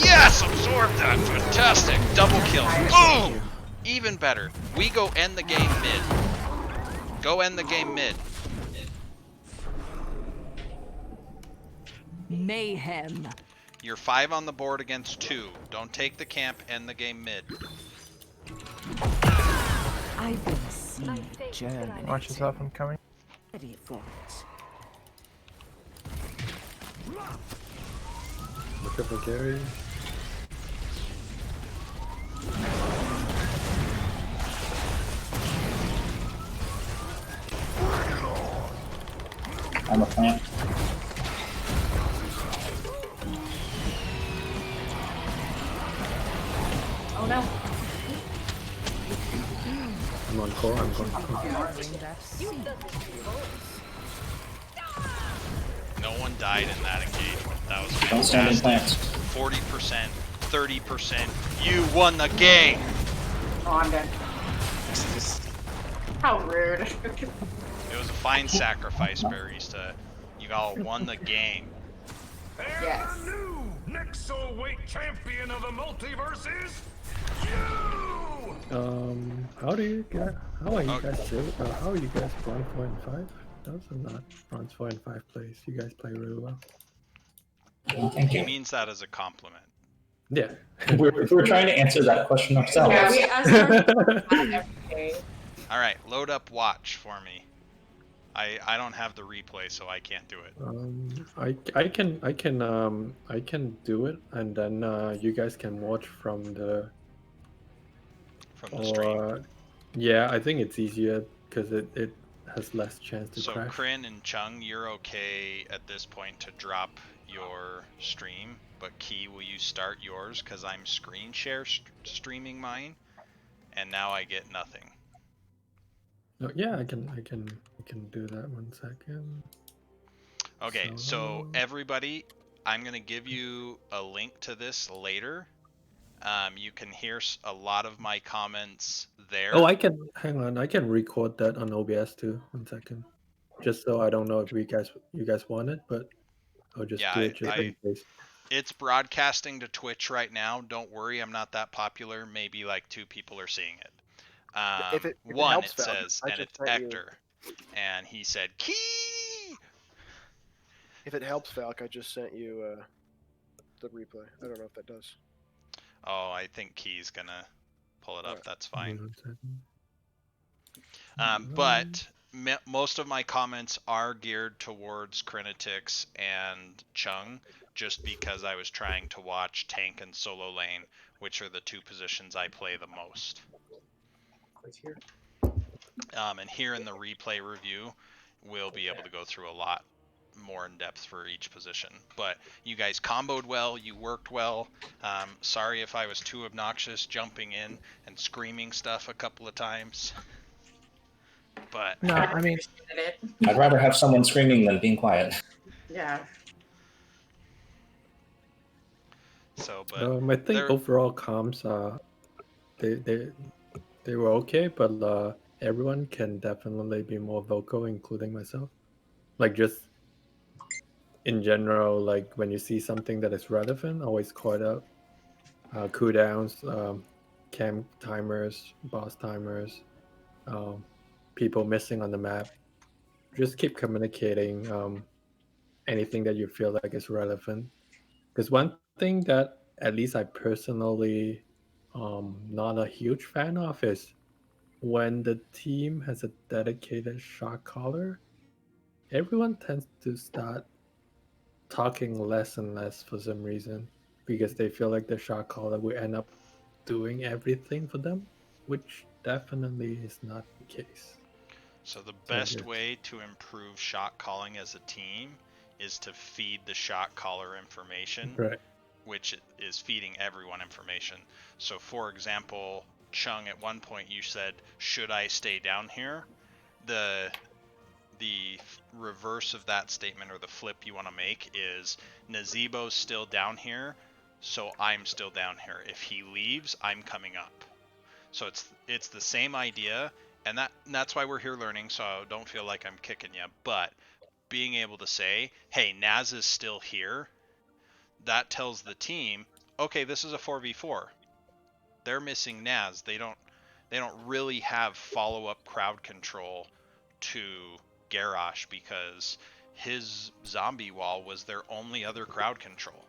Yes! Absorb that! Fantastic! Double kill. Boom! Even better. We go end the game mid. Go end the game mid. Mayhem. You're 5 on the board against 2. Don't take the camp, end the game mid. I've been a seed journey. Watch yourself, I'm coming. Ready for it. Look at the Gary. I'm a plant. Oh no. I'm on core, I'm going core. Gathering that seed. No one died in that engagement. That was Don't stand in fantastic. plants. 40%, 30%. You won the game! Oh, I'm dead. How rude. It was a fine sacrifice, Barista. You all won the game. Yes. And the new next soul weight champion of the multiverse is you! How are you guys still? How are you guys 1.5? Those are not bronze 4 and 5 plays. You guys play really well. Well, thank He you. means that as a compliment. Yeah. We're trying to answer that question ourselves. Yeah, we ask her every day. All right, load up watch for me. I don't have the replay, so I can't do it. I can do it, and then you guys can watch from the stream. Yeah, I think it's easier because it has less chance to So crash. Kryn and Chung, you're okay at this point to drop your stream, but Key, will you start yours? Because I'm screen share streaming mine, and now I get nothing. Oh, yeah, I can do that. 1 second. Okay, so everybody, I'm gonna give you a link to this later. You can hear a lot of my comments there. Oh, I can hang on. I can record that on OBS too. 1 second, just so I don't know if you guys want it, but I'll just do it just in case. It's broadcasting to Twitch right now. Don't worry, I'm not that popular. Maybe like 2 people are seeing it. If it one, helps, it Val, says, I and just it's sent Hector, and he said, Key! If it helps, Valk, I just sent you the replay. I don't know if that does. Oh, I think Key's gonna pull it up. That's fine. 1 second. But most of my comments are geared towards Crinetix and Chung, just because I was trying to watch tank and solo lane, which are the 2 positions I play the most. And here in the replay review, we'll be able to go through a lot more in depth for each position. But you guys comboed well, you worked well. Sorry if I was too obnoxious jumping in and screaming stuff a couple of times. But no, I mean, I'd rather have someone screaming than being quiet. Yeah. So, but I think overall comms they were okay, but everyone can definitely be more vocal, including myself. Like just in general, like when you see something that is relevant, always call it out. Cooldowns, camp timers, boss timers, people missing on the map. Just keep communicating anything that you feel like is relevant. Because one thing that at least I personally not a huge fan of is when the team has a dedicated shot caller, everyone tends to start talking less and less for some reason because they feel like the shot caller will end up doing everything for them, which definitely is not the case. So the best way to improve shot calling as a team is to feed the shot caller information, right, which is feeding everyone information. So for example, Chung, at one point you said, should I stay down here? The reverse of that statement, or the flip you want to make, is Nazebo's still down here, so I'm still down here. If he leaves, I'm coming up. So it's the same idea, and that's why we're here learning, so don't feel like I'm kicking you. But being able to say, hey, Naz is still here, that tells the team, okay, this is a 4v4. They're missing Naz. They don't really have follow-up crowd control to Garrosh because his zombie wall was their only other crowd control.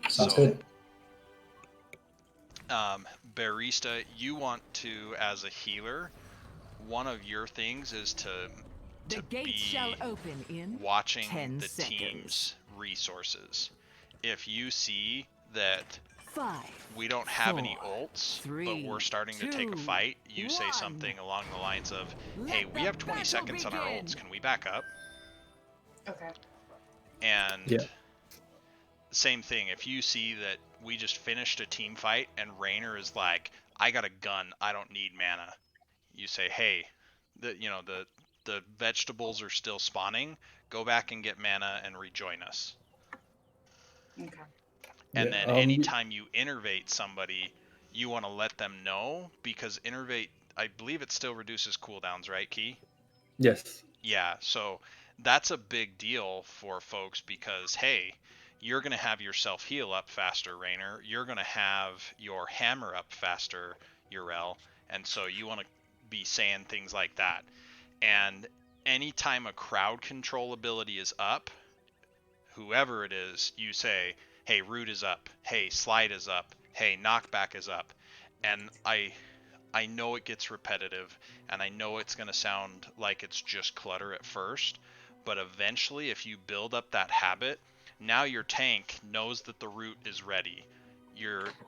Sounds good. Barista, you want to, as a healer, one of your things is to be shall open in watching 10 the seconds. team's resources. If you see that 5, we don't have 4, any ults, 3, but we're starting to take a 2, fight, you say 1. something along the lines of, hey, we have 20 seconds on our ults, can we back up? Okay. And same thing, if you see that we just finished a team fight and Raynor is like, I got a gun, I don't need mana, you say, hey, the vegetables are still spawning, go back and get mana and rejoin us. Okay. And then anytime you innervate somebody, you want to let them know, because innervate, I believe it still reduces cooldowns, right, Key? Yes. Yeah, so that's a big deal for folks because, hey, you're going to have your self-heal up faster, Raynor. You're going to have your hammer up faster, Urel. And so you want to be saying things like that. And anytime a crowd control ability is up, whoever it is, you say, hey, root is up, hey, slide is up, hey, knockback is up. And I know it gets repetitive, and I know it's going to sound like it's just clutter at first, but eventually if you build up that habit, now your tank knows that the root is ready.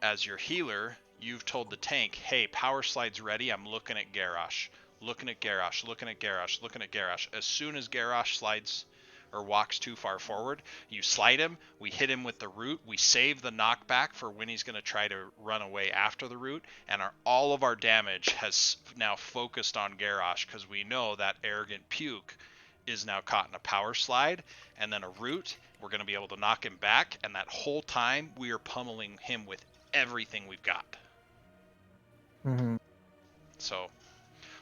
As your healer, you've told the tank, hey, power slide's ready, I'm looking at Garrosh. Looking at Garrosh, looking at Garrosh, looking at Garrosh. As soon as Garrosh slides or walks too far forward, you slide him, we hit him with the root, we save the knockback for when he's going to try to run away after the root, and all of our damage has now focused on Garrosh because we know that arrogant puke is now caught in a power slide, and then a root, we're going to be able to knock him back, and that whole time we are pummeling him with everything we've got. Mm-hmm. So,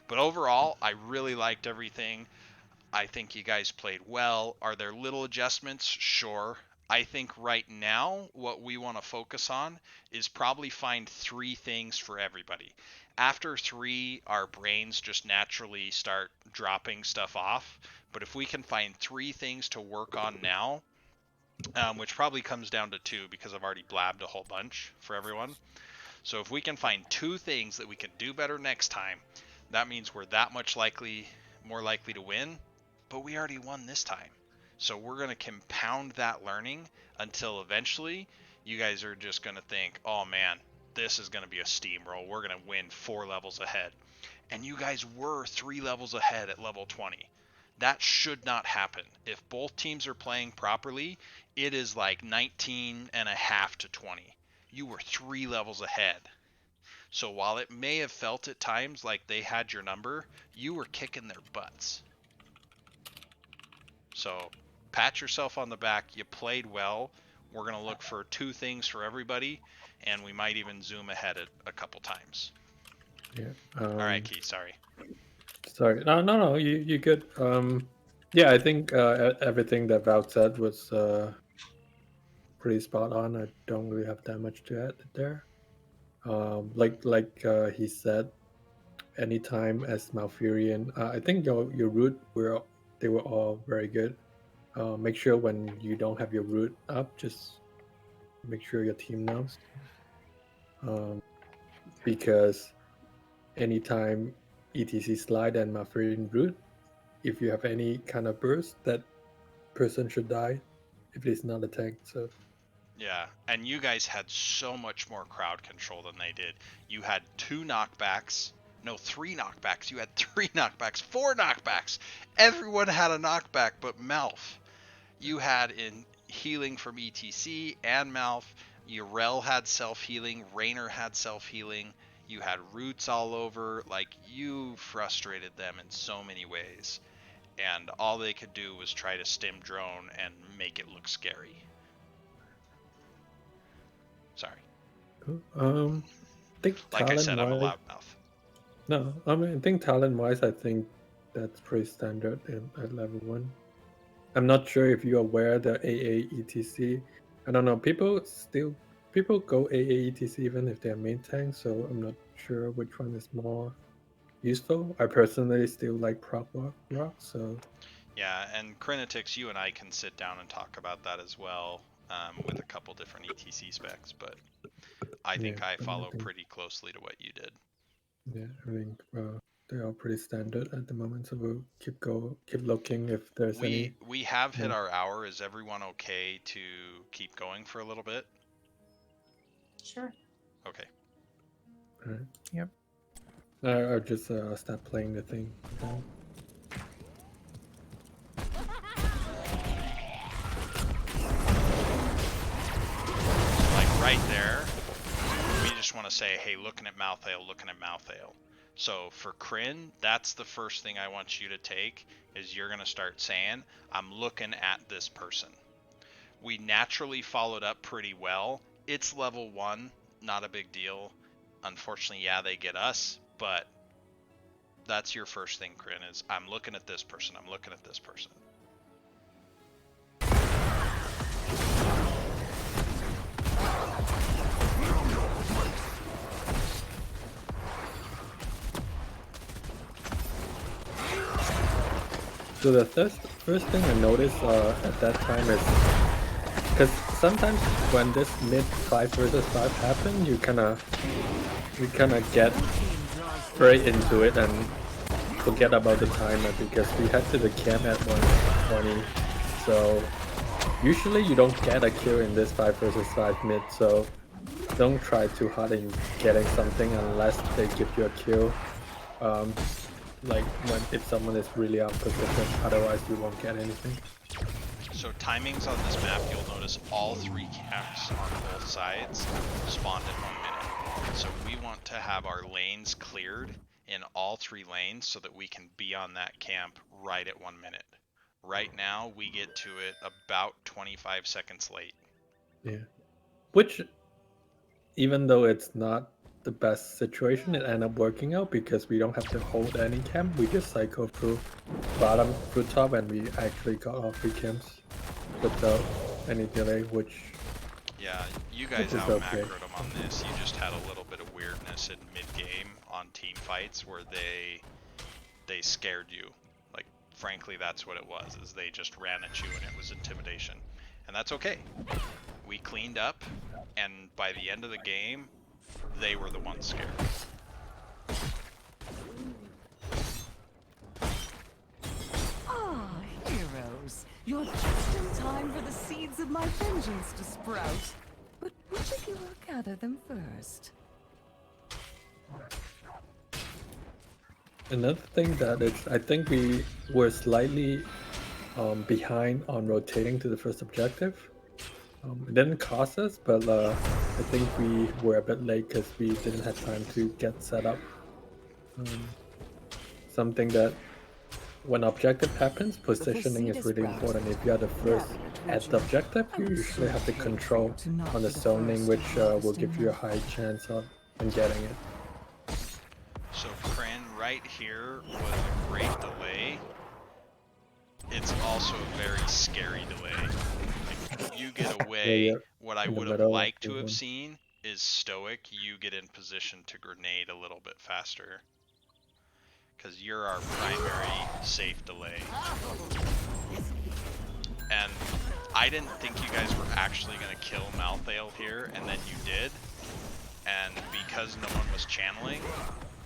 but overall, I really liked everything. I think you guys played well. Are there little adjustments? Sure. I think right now what we want to focus on is probably find 3 things for everybody. After 3, our brains just naturally start dropping stuff off. But if we can find 3 things to work on now, which probably comes down to 2 because I've already blabbed a whole bunch for everyone. So if we can find 2 things that we can do better next time, that means we're that much more likely to win. But we already won this time. So we're going to compound that learning until eventually you guys are just going to think, oh man, this is going to be a steamroll. We're going to win 4 levels ahead. And you guys were 3 levels ahead at level 20. That should not happen. If both teams are playing properly, it is like 19 and a half to 20. You were 3 levels ahead. So while it may have felt at times like they had your number, you were kicking their butts. So pat yourself on the back. You played well. We're going to look for 2 things for everybody, and we might even zoom ahead a couple times. Yeah. All right, Kee, sorry. Sorry. No. You good. Yeah, I think everything that Val said was pretty spot on. I don't really have that much to add there. Like he said, anytime as Malfurion, I think your root they were all very good. Make sure when you don't have your root up, just make sure your team knows. Because anytime ETC slide and Malfurion root, if you have any kind of burst, that person should die if it's not a tank. So Yeah, and you guys had so much more crowd control than they did. You had 2 knockbacks. No, 3 knockbacks. You had 3 knockbacks, 4 knockbacks. Everyone had a knockback but Malf. You had in healing from ETC and Malf. Urel had self-healing. Raynor had self-healing. You had roots all over. Like, you frustrated them in so many ways. And all they could do was try to stim drone and make it look scary. Sorry. I think like I said, I'm a talent-wise, loudmouth. no, I mean I think talent-wise, I think that's pretty standard at level 1. I'm not sure if you're aware the AA ETC. I don't know. People go AA ETC even if they're main tank. So I'm not sure which one is more useful. I personally still like prop rock. So Yeah, and Crinetix, you and I can sit down and talk about that as well, with a couple different ETC specs. But I think I follow pretty closely to what you did. Yeah, I think they're all pretty standard at the moment. So we'll keep looking if there's any. We have hit our hour. Is everyone okay to keep going for a little bit? Sure. Okay. All right. Yep. I'll just start playing the thing. Like right there, we just want to say, hey, looking at Malthael, looking at Malthael. So for Kryn, that's the first thing I want you to take, is you're going to start saying, I'm looking at this person. We naturally followed up pretty well. It's level 1, not a big deal. Unfortunately, yeah, they get us, but that's your first thing, Kryn, is I'm looking at this person, I'm looking at this person. So the first thing I noticed at that time is because sometimes when this mid 5 versus 5 happen, we kind of get very into it and forget about the timer because we head to the camp at 120. So usually you don't get a kill in this 5 versus 5 mid. So don't try too hard in getting something unless they give you a kill. Like if someone is really out of position, otherwise you won't get anything. So timings on this map, you'll notice all 3 camps on both sides spawned in 1 minute. So we want to have our lanes cleared in all 3 lanes so that we can be on that camp right at 1 minute. Right now, we get to it about 25 seconds late. Yeah. Which, even though it's not the best situation, it ended up working out because we don't have to hold any camp. We just cycle through bottom through top and we actually got all 3 camps without any delay, which Yeah, you guys is okay. out-macroed them on this. You just had a little bit of weirdness in mid-game on team fights where they scared you. Like, frankly, that's what it was, is they just ran at you and it was intimidation. And that's okay. We cleaned up, and by the end of the game, they were the ones scared. Ah, heroes. You're just in time for the seeds of my vengeance to sprout. But which of you will gather them first? Another thing that is, I think we were slightly behind on rotating to the first objective. It didn't cost us, but I think we were a bit late because we didn't have time to get set up. Something that when objective happens, positioning is really important. If you are the first at the objective, you usually have the control on the zoning, which will give you a high chance of getting it. So Kren, right here was a great delay. It's also a very scary delay. If you get away, what I would have liked to have seen is Stoic, you get in position to grenade a little bit faster. Because you're our primary safe delay. And I didn't think you guys were actually going to kill Malthael here, and then you did. And because no one was channeling,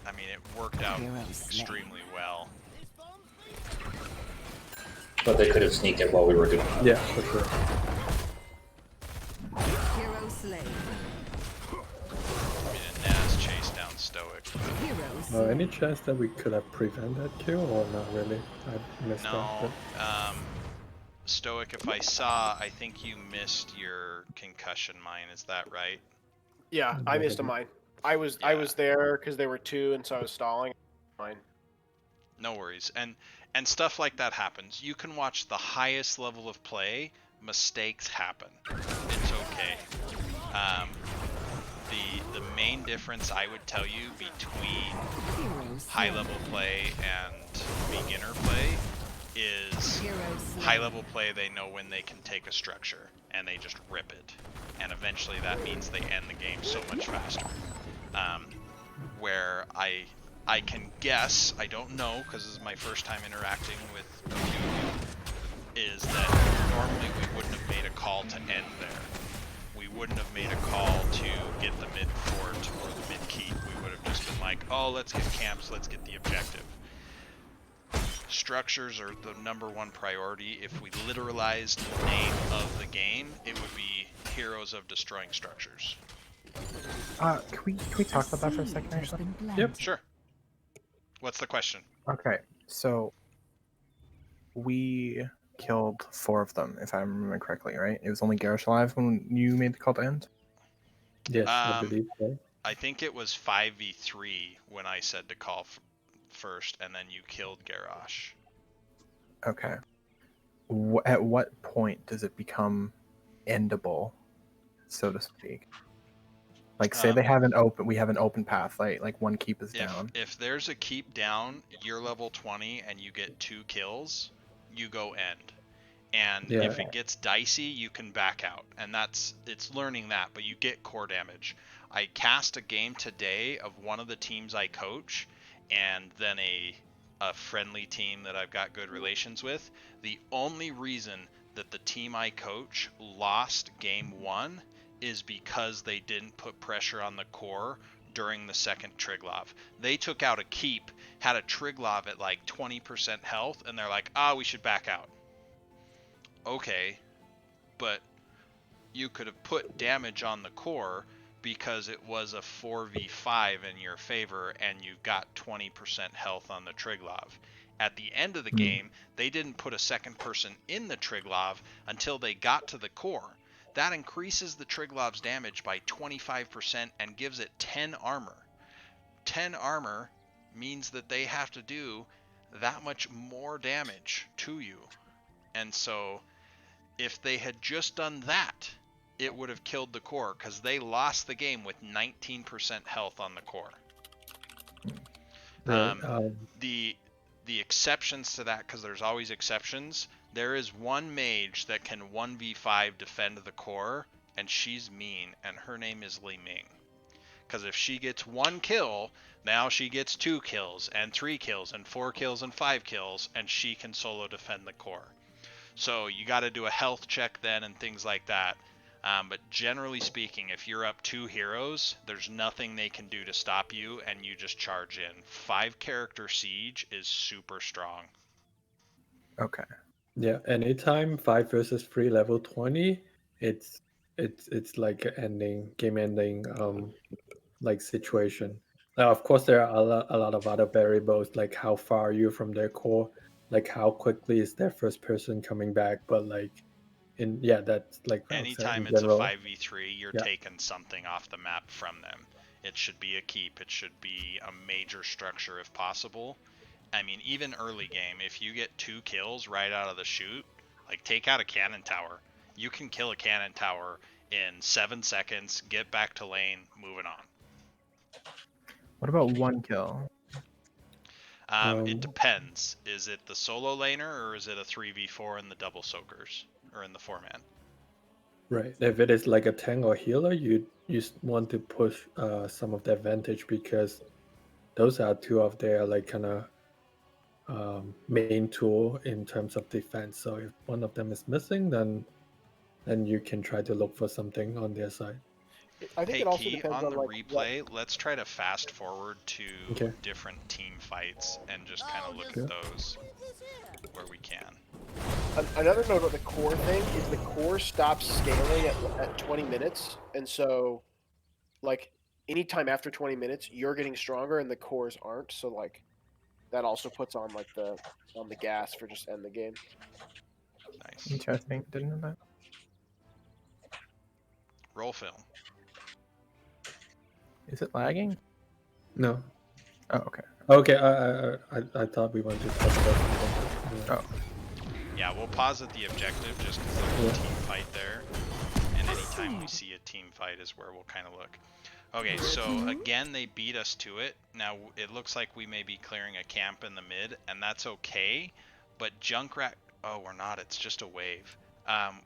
I mean, it worked out extremely well. But they could have sneaked it while we were doing that. Yeah, for sure. Hero slain. I mean, and Naz chased down Stoic. Any chance that we could have prevented that kill, or not really? I missed that. Stoic, if I saw, I think you missed your concussion mine. Is that right? Yeah, I missed a mine. I was there because there were 2, and so I was stalling. Mine. No worries, and stuff like that happens. You can watch the highest level of play. Mistakes happen. It's okay. The main difference I would tell you between high level play and beginner play is high level play, they know when they can take a structure and they just rip it, and eventually that means they end the game so much faster. Where I can guess, I don't know because this is my first time interacting with you, is that normally we wouldn't have made a call to end there. We wouldn't have made a call to get the mid fort or the mid keep. We would have just been like, oh, let's get camps, let's get the objective. Structures are the #1 priority. If we literalized the name of the game, it would be Heroes of Destroying Structures. Can we talk about that for a second, actually? Yep, sure. What's the question? Okay, so we killed 4 of them, if I remember correctly, right? It was only Garrosh alive when you made the call to end? Yes, I believe so. I think it was 5v3 when I said to call first, and then you killed Garrosh. Okay. At what point does it become endable, so to speak? Like, say we have an open path, like 1 keep is down. If there's a keep down, you're level 20 and you get 2 kills, you go end. And if it gets dicey, you can back out. And it's learning that, but you get core damage. I cast a game today of one of the teams I coach, and then a friendly team that I've got good relations with. The only reason that the team I coach lost game 1 is because they didn't put pressure on the core during the second Triglav. They took out a keep, had a Triglav at like 20% health, and they're like, we should back out. Okay, but you could have put damage on the core because it was a 4v5 in your favor and you've got 20% health on the Triglav. At the end of the game, they didn't put a second person in the Triglav until they got to the core. That increases the Triglav's damage by 25% and gives it 10 armor. 10 armor means that they have to do that much more damage to you. And so if they had just done that, it would have killed the core, because they lost the game with 19% health on the core. The exceptions to that, because there's always exceptions, there is one mage that can 1v5 defend the core, and she's mean, and her name is Li Ming. Because if she gets 1 kill, now she gets 2 kills, and 3 kills, and 4 kills, and 5 kills, and she can solo defend the core. So you got to do a health check then and things like that. But generally speaking, if you're up 2 heroes, there's nothing they can do to stop you, and you just charge in. 5 character siege is super strong. Okay. Yeah, anytime 5 versus 3 level 20, it's like an game ending like situation. Now, of course, there are a lot of other variables, like how far are you from their core, like how quickly is their first person coming back, but like that's like anytime in it's general, a 5v3, you're taking something off the map from them. It should be a keep. It should be a major structure if possible. I mean, even early game, if you get 2 kills right out of the chute, like take out a cannon tower. You can kill a cannon tower in 7 seconds, get back to lane, moving on. What about 1 kill? It depends. Is it the solo laner, or is it a 3v4 in the double soakers, or in the 4-man? Right. If it is like a tank or healer, you want to push some of the advantage, because those are 2 of their like kind of main tool in terms of defense. So if one of them is missing, then you can try to look for something on their side. I think Hey, it also Kee, depends on the like, replay, let's try to fast forward to different team fights and just kind of look at those where we can. Another note about the core thing is the core stops scaling at 20 minutes, and so like anytime after 20 minutes, you're getting stronger and the cores aren't. So like that also puts on like the gas for just end the game. Nice. Interesting. Didn't know that. Roll film. Is it lagging? No. Oh, okay. Okay. I thought we wanted to talk about something. Oh. Yeah, we'll pause at the objective just because there's a team fight there. And anytime we see a team fight is where we'll kind of look. Okay, so again, they beat us to it. Now, it looks like we may be clearing a camp in the mid, and that's okay. But Junkrat... Oh, we're not. It's just a wave.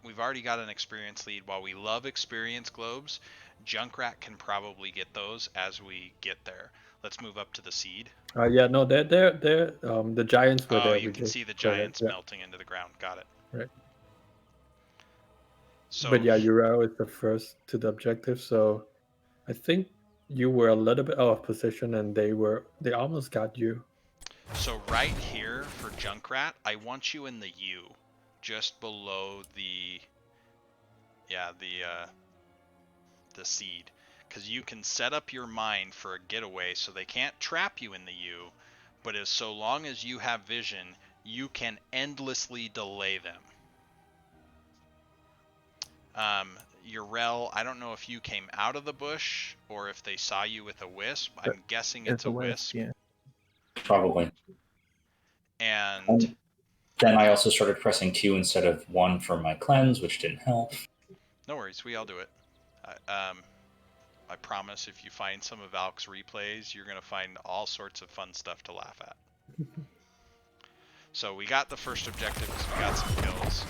We've already got an experience lead. While we love experience globes, Junkrat can probably get those as we get there. Let's move up to the seed. Yeah, no, they're the giants were there. Oh, you can see the giants melting into the ground. Got it. Right. So, but yeah, Uriel is the first to the objective, so I think you were a little bit out of position, and they almost got you. So right here for Junkrat, I want you in the U, just below the seed, because you can set up your mine for a getaway, so they can't trap you in the U, but as so long as you have vision, you can endlessly delay them. Uriel, I don't know if you came out of the bush or if they saw you with a wisp. I'm guessing it's a wisp. Yeah. Probably. And then I also started pressing Q instead of 1 for my cleanse, which didn't help. No worries, we all do it. I promise if you find some of Alk's replays, you're going to find all sorts of fun stuff to laugh at. So we got the first objective because we got some kills.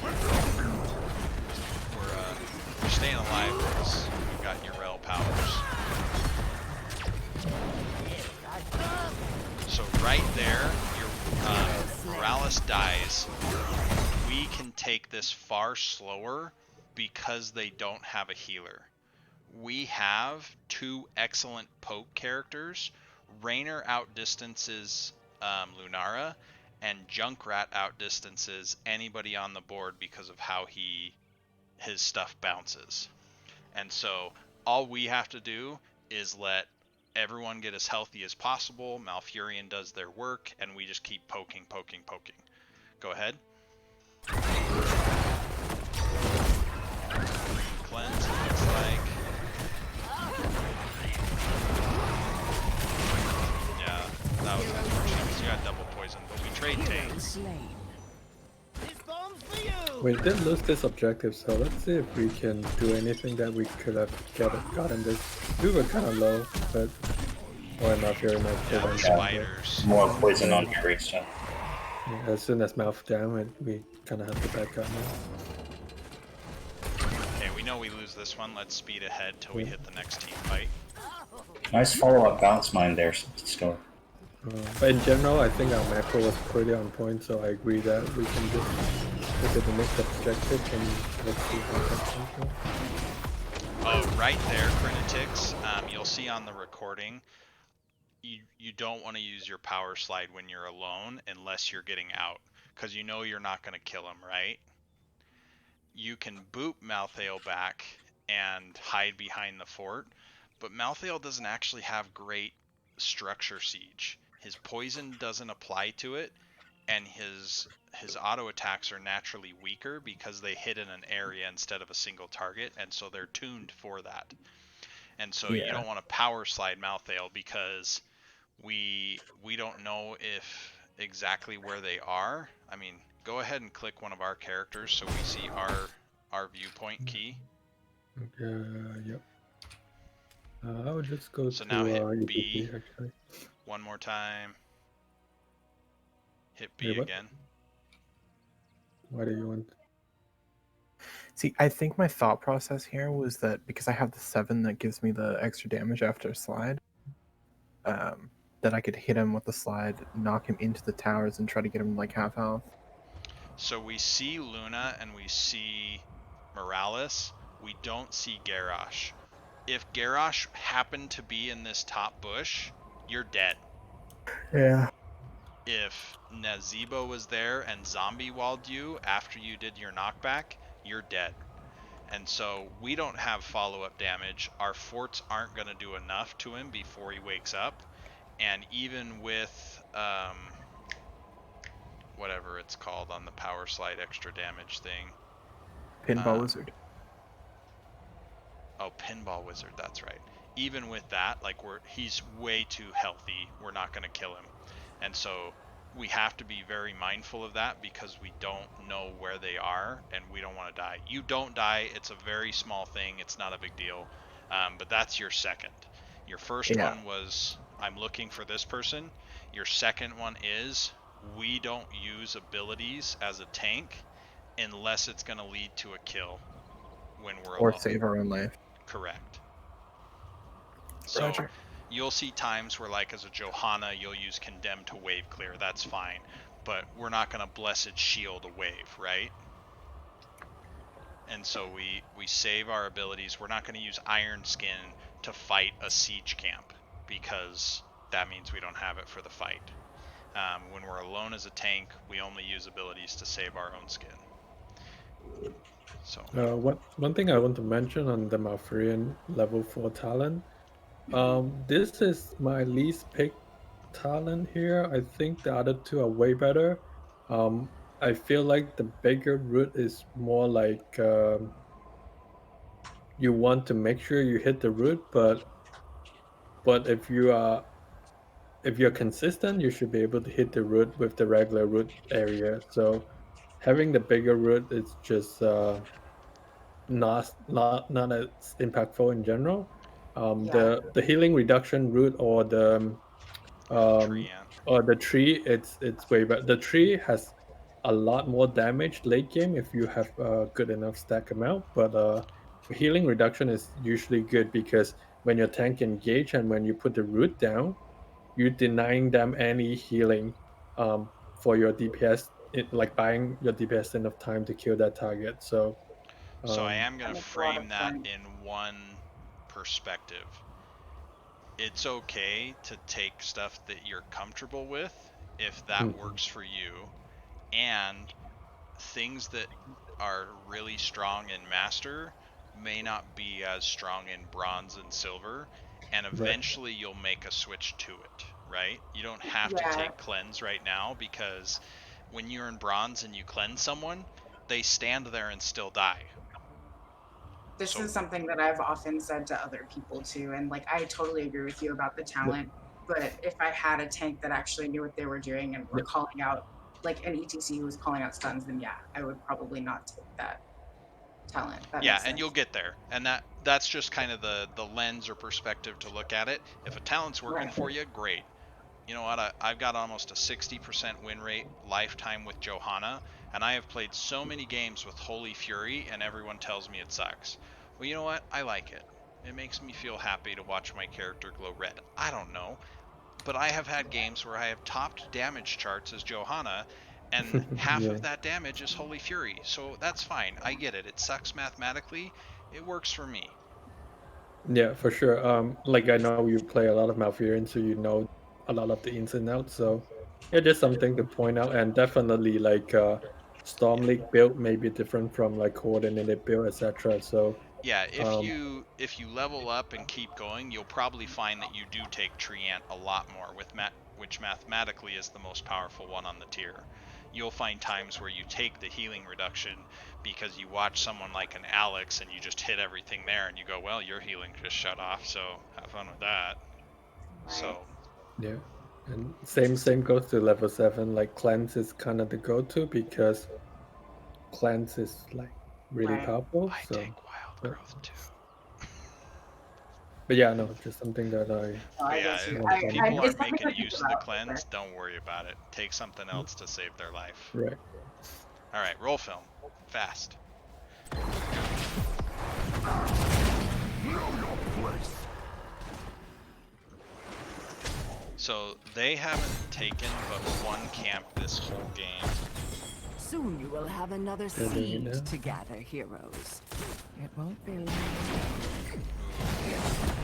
We're staying alive because we've got Uriel powers. So right there, Morales dies, we can take this far slower because they don't have a healer. We have 2 excellent poke characters. Raynor outdistances Lunara, and Junkrat outdistances anybody on the board because of how his stuff bounces. And so all we have to do is let everyone get as healthy as possible. Malfurion does their work, and we just keep poking. Go ahead. Cleanse, it looks like. Yeah, that was unfortunate because you got double poison, but we trade tanks. We did lose this objective, so let's see if we can do anything that we could have gotten this. We were kind of low, but enough here enough. Yeah, the spiders. More poison on your reach step. Yeah, as soon as mouth down, we kind of have to back up now. Okay, we know we lose this one. Let's speed ahead till we hit the next team fight. Nice follow-up bounce mine there, Score. But in general, I think our macro was pretty on point, so I agree that we can just look at the next objective and let's see how that goes. Oh, right there, Crinetics. You'll see on the recording, you don't want to use your power slide when you're alone unless you're getting out, because you know you're not going to kill him, right? You can boop Malthael back and hide behind the fort, but Malthael doesn't actually have great structure siege. His poison doesn't apply to it, and his auto attacks are naturally weaker because they hit in an area instead of a single target, and so they're tuned for that. And so you don't want to power slide Malthael because we don't know if exactly where they are. I mean, go ahead and click one of our characters so we see our viewpoint key. Yep. I would just go so to now hit EPP, B actually. one more time. Hit B Wait, what? again. Why do you want? See, I think my thought process here was that because I have the 7 that gives me the extra damage after a slide, that I could hit him with the slide, knock him into the towers, and try to get him like half health. So we see Luna and we see Morales. We don't see Garrosh. If Garrosh happened to be in this top bush, you're dead. Yeah. If Nazeebo was there and zombie walled you after you did your knockback, you're dead. And so we don't have follow-up damage. Our forts aren't going to do enough to him before he wakes up. And even with whatever it's called on the power slide extra damage thing. Pinball Wizard. Oh, Pinball Wizard, that's right. Even with that, like he's way too healthy. We're not going to kill him. And so we have to be very mindful of that because we don't know where they are and we don't want to die. You don't die. It's a very small thing. It's not a big deal. But that's your second. Your first one was, I'm looking for this person. Your second one is, we don't use abilities as a tank unless it's going to lead to a kill when we're Or alone. save our own life. Correct. So Roger. You'll see times where, like, as a Johanna, you'll use Condemn to wave clear. That's fine. But we're not going to Blessed Shield a wave, right? And so we save our abilities. We're not going to use Iron Skin to fight a siege camp because that means we don't have it for the fight. When we're alone as a tank, we only use abilities to save our own skin. So one thing I want to mention on the Malfurion level 4 talent. This is my least picked talent here. I think the other 2 are way better. I feel like the bigger root is more like you want to make sure you hit the root, but if you're consistent, you should be able to hit the root with the regular root area. So having the bigger root is just not as impactful in general. The healing reduction root or the tree, it's way better. The tree has a lot more damage late game if you have a good enough stack amount, but healing reduction is usually good because when your tank engage and when you put the root down, you're denying them any healing for your DPS, like buying your DPS enough time to kill that target. So I am going That to makes a lot frame of that sense. in one perspective. It's okay to take stuff that you're comfortable with if that works for you, and things that are really strong in master may not be as strong in bronze and silver, and right. eventually you'll make a switch to it, right? You don't have to Yeah, take cleanse right now, because when you're in bronze and you cleanse someone, they stand there and still die. this So is something that I've often said to other people too, and like I totally agree with you about the Yep. talent. But if I had a tank that actually knew what they were doing and were Yep. calling out, like an ETC who was calling out stuns, then yeah, I would probably not take that talent. That yeah, makes and you'll sense. get there. And that's just kind of the lens or perspective to look at it. If a talent's working Right. for you, great. You know what? I've got almost a 60% win rate lifetime with Johanna, and I have played so many games with Holy Fury, and everyone tells me it sucks. Well, you know what? I like it. It makes me feel happy to watch my character glow red. I don't know, but I have had games where I have topped damage charts as Johanna, and half Yeah. of that damage is Holy Fury. So that's fine. I get it. It sucks mathematically. It works for me. Yeah, for sure. Like I know you play a lot of Malfurion, so you know a lot of the ins and outs. So yeah, just something to point out, and definitely like Storm League build may be different from like coordinated build, etc. So Yeah, um, if you level up and keep going, you'll probably find that you do take Treant a lot more, which mathematically is the most powerful one on the tier. You'll find times where you take the healing reduction because you watch someone like an Alex and you just hit everything there, and you go, well, your healing just shut off, so have fun with that. Right. So yeah, and same goes to level 7. Like cleanse is kind of the go-to because cleanse is like really Right. powerful. I So, take wild but growth too. but yeah, no, just something that No, But I yeah, get you. want if to people It's aren't something making to think use of the about for sure. cleanse, don't worry about it. Take something else to save their life. right. All right, roll film. Fast. So they haven't taken but one camp this whole game. Soon you will have another They're doing it seed now. to gather, heroes. It won't be long.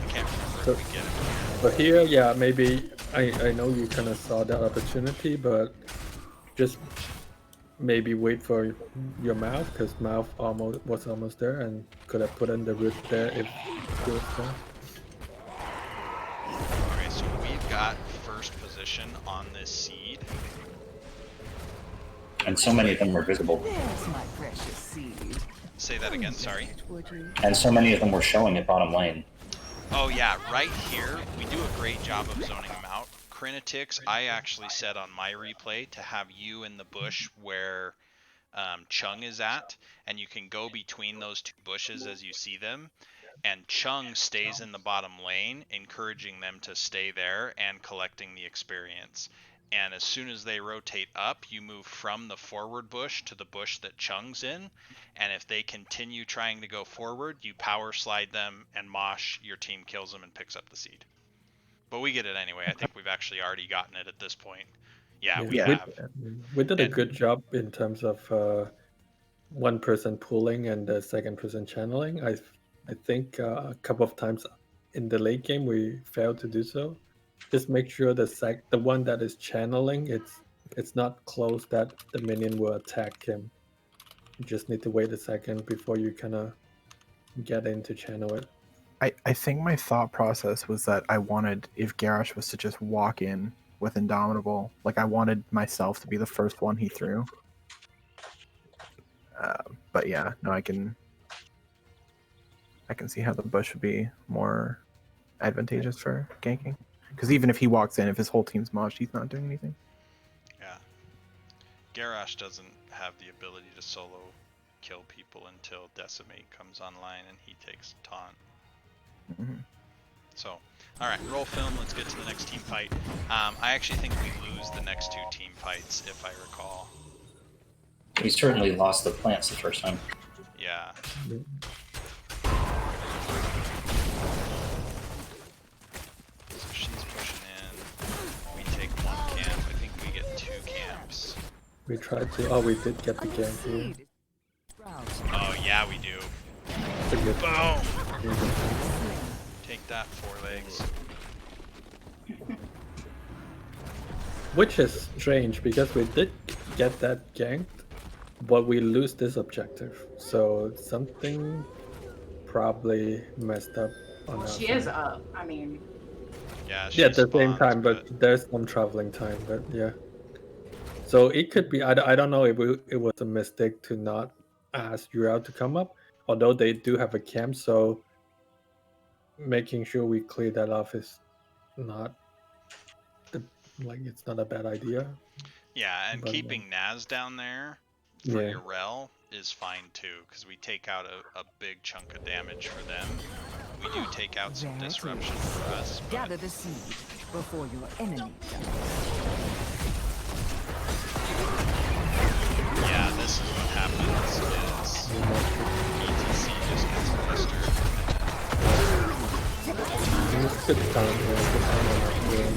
I can't remember So, if we get it. but here, yeah, maybe I know you kind of saw that opportunity, but just maybe wait for your mouth because mouth almost was almost there and could have put in the root there if it was there. Okay, so we've got first position on this seed. And so many of them were visible. There's my precious seed. Say that again, sorry. Would you? And so many of them were showing at bottom lane. Oh yeah, right here, we do a great job of zoning them out. Crinetics, I actually said on my replay to have you in the bush where Chung is at, and you can go between those two bushes as you see them, and Chung stays in the bottom lane, encouraging them to stay there and collecting the experience. And as soon as they rotate up, you move from the forward bush to the bush that Chung's in, and if they continue trying to go forward, you power slide them, and Mosh, your team kills them and picks up the seed. But we get it anyway. I think we've actually already gotten it at this point. Yeah, Yeah, we we have. we did a And good job in terms of one person pulling and the second person channeling. I think a couple of times in the late game we failed to do so. Just make sure the one that is channeling it's not close that the minion will attack him. You just need to wait a second before you kind of get in to channel it. I think my thought process was that I wanted, if Garrosh was to just walk in with Indomitable, like I wanted myself to be the first one he threw. But yeah, no, I can see how the bush would be more advantageous for ganking. Because even if he walks in, if his whole team's moshed, he's not doing anything. yeah, Garrosh doesn't have the ability to solo kill people until Decimate comes online and he takes taunt. Mm-hmm. So, alright, roll film, let's get to the next team fight. I actually think we lose the next two team fights, if I recall. We certainly lost the plants the first time. Yeah. So she's pushing in. We take one camp. I think we get two camps. We tried to. Oh, we did get the Your gank here. seed sprout. Oh yeah, we do. It's a good. Boom! Take that, 4 legs. Which is strange because we did get that ganked, but we lose this objective. So something probably messed up on Well, our she side. is up. I mean, Yeah, Yeah, at the same spawns, time, but there's some traveling time. But yeah, so it could be. I don't know if it was a mistake to not ask Yurao to come up, although they do have a camp. So making sure we clear that off is not the it's not a bad idea. Yeah, and But, keeping Naz down there for yeah. your rel is fine too, because we take out a big chunk of damage for them. We do take out some There it disruption is. for us. But Gather the seed before your enemy does. yeah, this is what happens is ETC just gets blistered. Good time, yeah, good time on that room.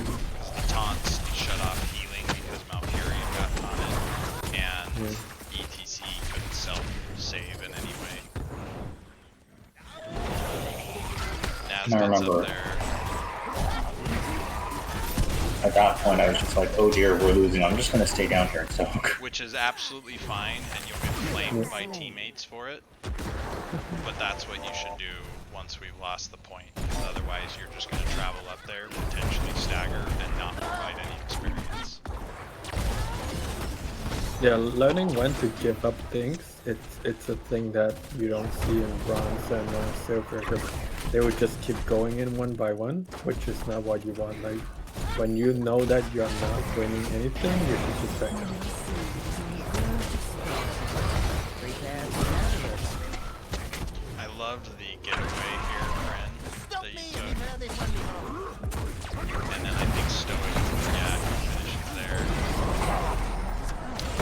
The taunts shut off healing because Malfurion got taunted, and ETC couldn't self-save in any way. Naz I gets remember. up there. At that point, I was just like, oh dear, we're losing. I'm just going to stay down here and soak. Which is absolutely fine, and you'll get flamed by teammates for it. But that's what you should do once we've lost the point, because otherwise you're just going to travel up there, potentially stagger, and not provide any experience. Yeah, learning when to give up things, it's a thing that you don't see in bronze and silver, because they would just keep going in one by one, which is not what you want. Like, when you know that you're not winning anything, you should just back up. I loved the getaway here, friend, that you took. And then I think Stoic, yeah, he finishes there.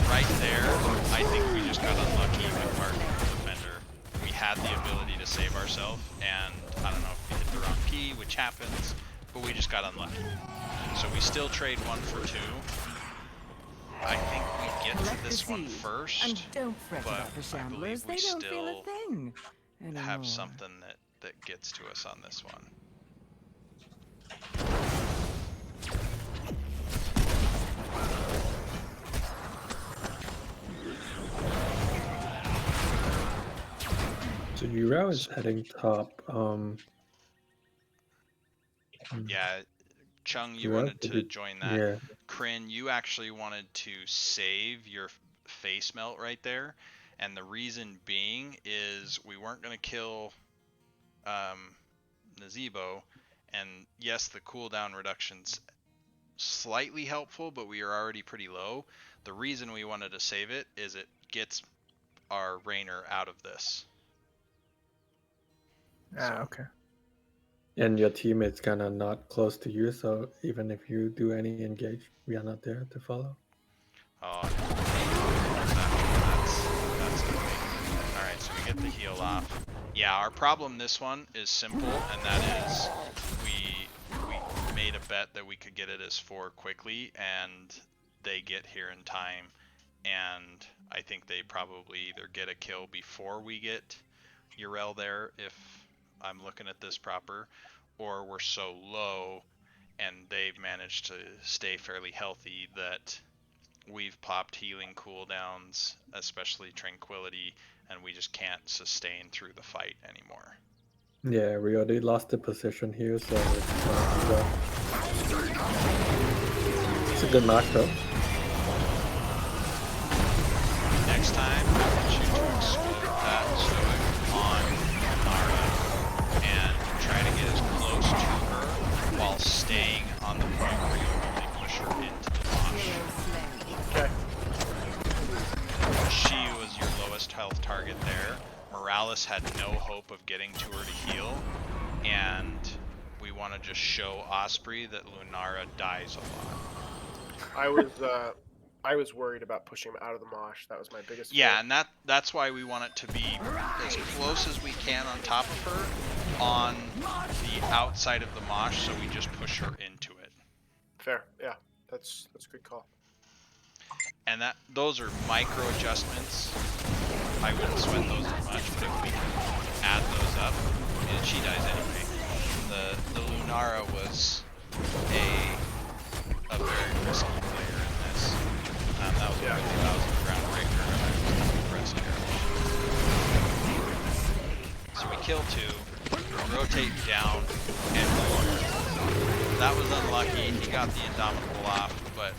Right there, I think we just got unlucky with our defender. We had the ability to save ourselves, and I don't know if we hit the wrong key, which happens, but we just got unlucky. So we still trade 1 for 2. I think we get to this one first, And don't fret but about the I believe shamblers. we They don't feel a still thing anymore. have something that gets to us on this one. So Yurao is heading top. Yeah, Chung, you Yurao wanted could to be- join that. Yeah, Kryn, you actually wanted to save your face melt right there, and the reason being is we weren't going to kill Nazebo, and yes, the cooldown reduction's slightly helpful, but we are already pretty low. The reason we wanted to save it is it gets our Rainer out of this. Okay. and your teammate's kind of not close to you, so even if you do any engage, we are not there to follow. Oh, that's good. Alright, so we get the heal off. Yeah, our problem this one is simple, and that is we made a bet that we could get it as 4 quickly, and they get here in time, and I think they probably either get a kill before we get Yrel there, if I'm looking at this proper, or we're so low and they've managed to stay fairly healthy that we've popped healing cooldowns, especially tranquility, and we just can't sustain through the fight anymore. Yeah, we already lost the position here, so it's a good match though. Next time, I want you to explode that Stoic on Nara and try to get as close to her while staying on the point where you only push her into the launch. Okay. She was your lowest health target there. Morales had no hope of getting to her to heal, and we want to just show Osprey that Lunara dies a lot. I was worried about pushing him out of the mosh. That was my biggest Yeah, fear. and that's why we want it to be as close as we can on top of her, on the outside of the mosh, so we just push her into it. Fair. Yeah. That's a good call. And those are micro adjustments. I wouldn't sweat those as much, but if we can add those up, and she dies anyway. The Lunara was a very risky player in this. That was a 50,000 groundbreaker, and I was impressed here. So we kill 2, rotate down, and that was unlucky. He got the Indomitable off, but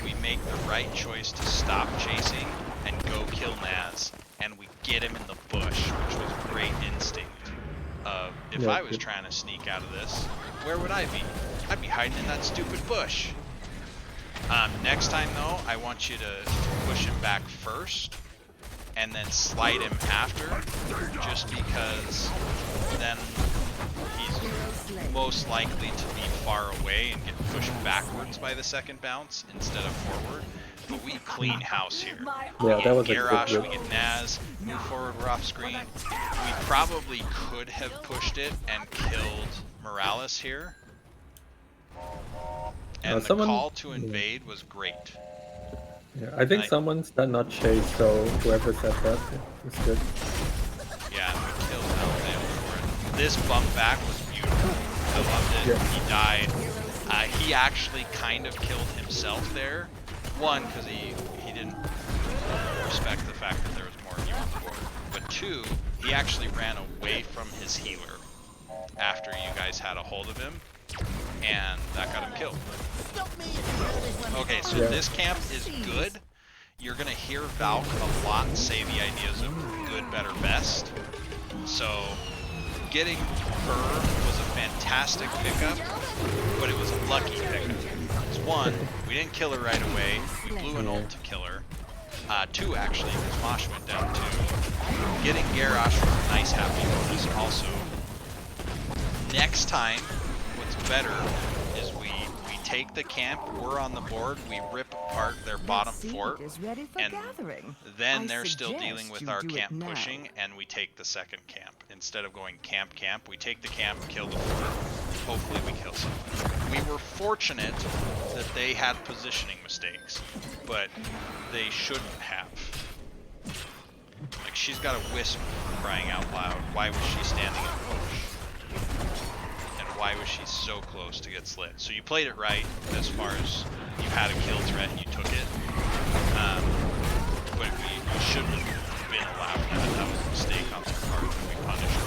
we make the right choice to stop chasing and go kill Naz, and we get him in the bush, which was great instinct. If I was trying to sneak out of this, where would I be? I'd be hiding in that stupid bush. Next time though, I want you to push him back first, and then slide him after, just because then he's most likely to be far away and get pushed backwards by the second bounce instead of forward. But we clean house here. Yeah, that was Garrosh, a we get Naz, move forward, we're off screen. We probably could have pushed it and killed Morales here. And the call to invade was great. Yeah, I think someone said not chase, so whoever said that was good. Yeah, and we killed Alfeo for it. This bump back was beautiful. I loved it. Yeah. He died. He actually kind of killed himself there. One, because he didn't respect the fact that there was more of you on the board. But 2, he actually ran away from his healer after you guys had a hold of him, and that got him killed. Okay, so this camp is good. You're gonna hear Valk a lot say the ideas of good, better, best. So getting her was a fantastic pickup, but it was a lucky pickup. It's 1, we didn't kill her right away. We blew an ult to kill her. 2, actually, because Mosh went down too. Getting Garrosh was a nice happy bonus also. Next time, what's better is we take the camp, we're on the board, we rip apart their bottom fort, and then they're still dealing with our camp pushing, and we take the second camp. Instead of going camp, we take the camp, kill the fort. Hopefully we kill someone. We were fortunate that they had positioning mistakes, but they shouldn't have. Like, she's got a wisp, crying out loud. Why was she standing in the bush? And why was she so close to get slit? So you played it right as far as you had a kill threat and you took it. But we shouldn't have been allowed that. That was a mistake on their part that we punished her.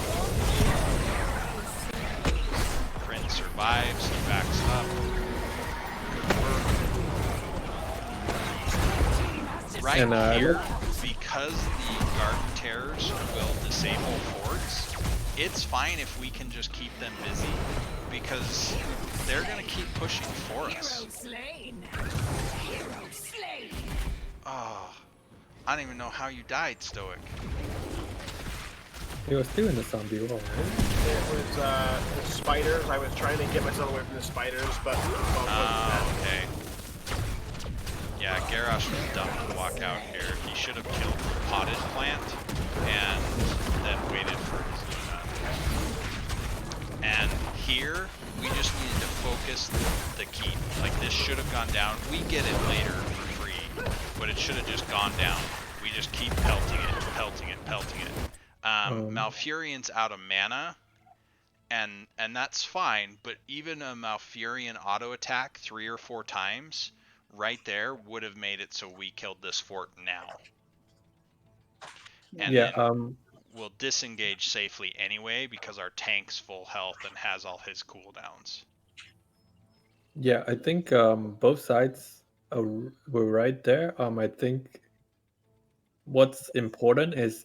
Prince survives, he backs up. Good work. Right here, because the Garden Terrors will disable forts, it's fine if we can just keep them busy, because they're going to keep pushing for us. Oh, I don't even know how you died, Stoic. He was still in the zombie wall, right? It was the spiders. I was trying to get myself away from the spiders, but okay. Yeah, Garrosh was dumb to walk out here. He should have killed the potted plant and then waited for his Luna. And here, we just needed to focus the keep. Like, this should have gone down. We get it later for free, but it should have just gone down. We just keep pelting it. Malfurion's out of mana, and that's fine, but even a Malfurion auto attack 3 or 4 times right there would have made it so we killed this fort now. And then we'll disengage safely anyway because our tank's full health and has all his cooldowns. Yeah, I think both sides were right there. I think what's important is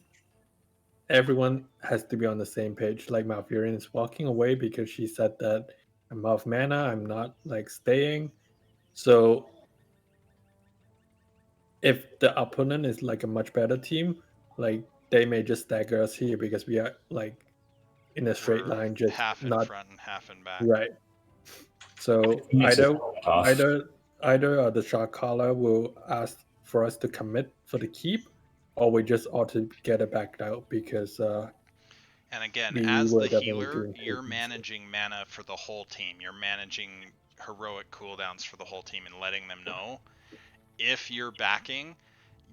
everyone has to be on the same page. Like, Malfurion is walking away because she said that I'm out of mana, I'm not like staying. So if the opponent is like a much better team, like they may just stagger us here because we are like in a straight line, just half in not front and half in back. right. So either the shot caller will ask for us to commit for the keep, or we just ought to get it backed out because and again, as the healer, you're managing mana for the whole team. You're managing heroic cooldowns for the whole team and letting them know. if you're backing,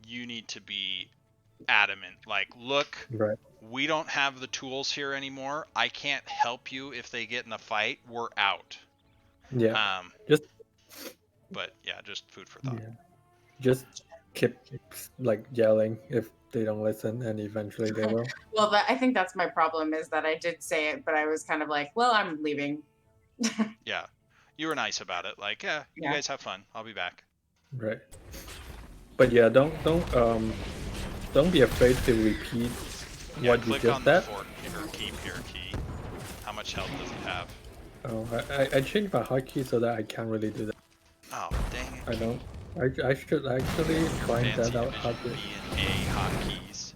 you need to be adamant. Like, look, Right. we don't have the tools here anymore. I can't help you if they get in a fight. We're out. Yeah. Just But yeah, just food for thought. yeah. Just keep like yelling if they don't listen, and eventually they will. Well, I think that's my problem is that I did say it, but I was kind of like, well, I'm leaving. Yeah, you were nice about it. Like, yeah, you Yeah. guys have fun. I'll be back. Right. But yeah, don't be afraid to repeat Yeah, what you click just on the said. fort or keep here, Key. How much health does it have? Oh, I changed my hotkey so that I can't really do that. Oh, dang it. I don't. I should actually find Fancy that out how Division to. B and A hotkeys.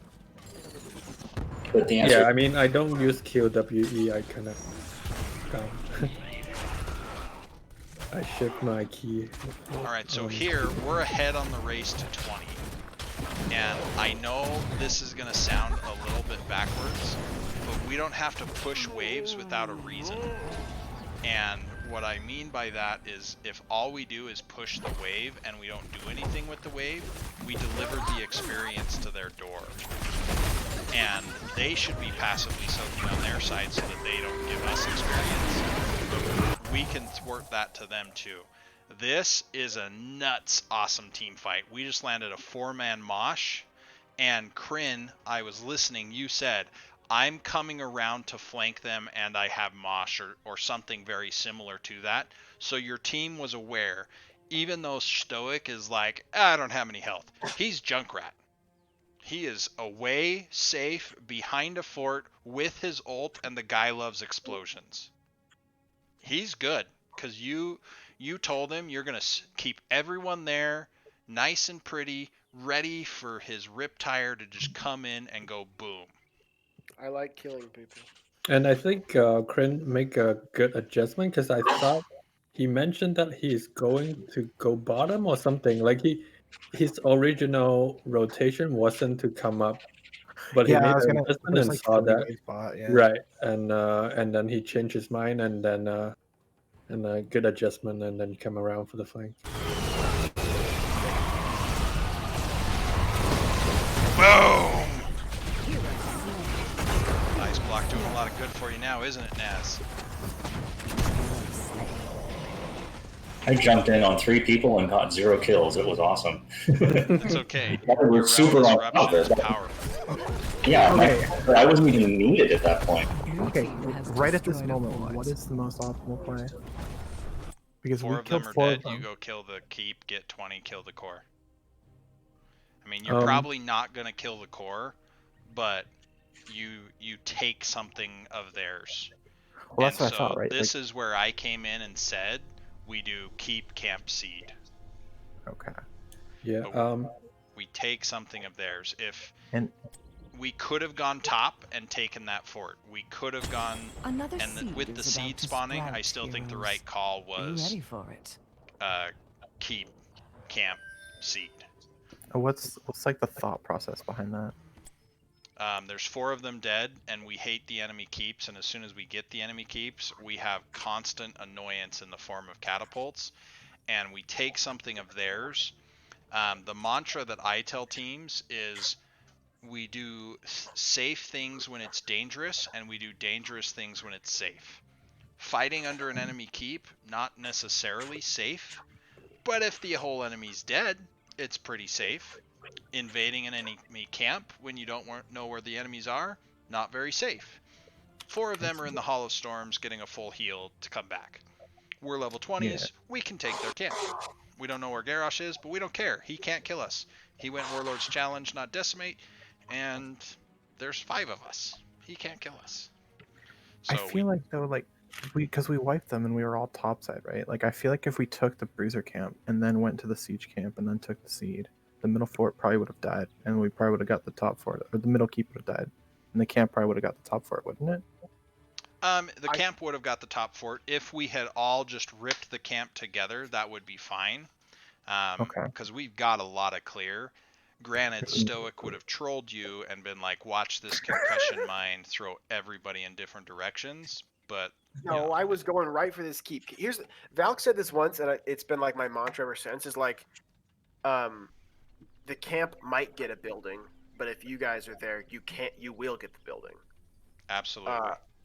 But the answer Yeah, I mean, I don't use QWE. I kind of I shift my key. Alright, so here, we're ahead on the race to 20. And I know this is going to sound a little bit backwards, but we don't have to push waves without a reason. And what I mean by that is if all we do is push the wave and we don't do anything with the wave, we deliver the experience to their door. And they should be passively soaking on their side so that they don't give us experience. But we can thwart that to them too. This is a nuts awesome team fight. We just landed a 4-man mosh, and Kryn, I was listening, you said, I'm coming around to flank them and I have mosh or something very similar to that. So your team was aware, even though Stoic is like, I don't have any health. He's Junkrat. He is away, safe, behind a fort with his ult, and the guy loves explosions. He's good, because you told him you're going to keep everyone there, nice and pretty, ready for his Riptire to just come in and go boom. I like killing people. And I think Kryn make a good adjustment because I thought he mentioned that he's going to go bottom or something. Like his original rotation wasn't to come up, but he Yeah, made I was an gonna. adjustment There's and like saw 3 that ways bot. Yeah. right, and then he changed his mind, and then and a good adjustment, and then come around for the flank. Boom! Nice block doing a lot of good for you now, isn't it, Naz? I jumped in on 3 people and got 0 kills. It was awesome. It's okay. We're Your super route on top disruption of is it. powerful. Yeah, Okay. I wasn't even needed at that point. Okay, right at this moment, what is the most optimal play? Because 4 we of killed them are 4 dead, of them. you go kill the keep, get 20, kill the core. I mean, you're Um, probably not going to kill the core, but you take something of theirs. Well, And that's what I so thought, right? this is where I came in and said, we do keep, camp, seed. Okay. Yeah. But we take something of theirs. If And we could have gone top and taken that fort, we could have gone. Another And seed with the is about seed to spawning, I sprout, still think the heroes. right call Be was ready for it. keep, camp, seed. what's like the thought process behind that? There's 4 of them dead, and we hate the enemy keeps, and as soon as we get the enemy keeps, we have constant annoyance in the form of catapults, and we take something of theirs. The mantra that I tell teams is we do safe things when it's dangerous, and we do dangerous things when it's safe. Fighting under an enemy keep, not necessarily safe, but if the whole enemy's dead, it's pretty safe. Invading an enemy camp when you don't know where the enemies are, not very safe. 4 of them are in the Hollow Storms getting a full heal to come back. We're level 20s, we can take their camp. We don't know where Garrosh is, but we don't care. He can't kill us. He went Warlord's Challenge, not Decimate, and there's 5 of us. He can't kill us. So I feel like though, like because we wiped them and we were all topside, right? Like I feel like if we took the bruiser camp and then went to the siege camp and then took the seed, the middle fort probably would have died, and we probably would have got the top fort, or the middle keep would have died, and the camp probably would have got the top fort, wouldn't it? The camp would have got the top fort. If we had all just ripped the camp together, that would be fine. Okay. Because we've got a lot of clear. Granted, Stoic would have trolled you and been like, watch this concussion mine throw everybody in different directions. But No, I was going right for this keep. Here's Valk said this once, and it's been like my mantra ever since. Is like, the camp might get a building, but if you guys are there, you will get the building. Absolutely.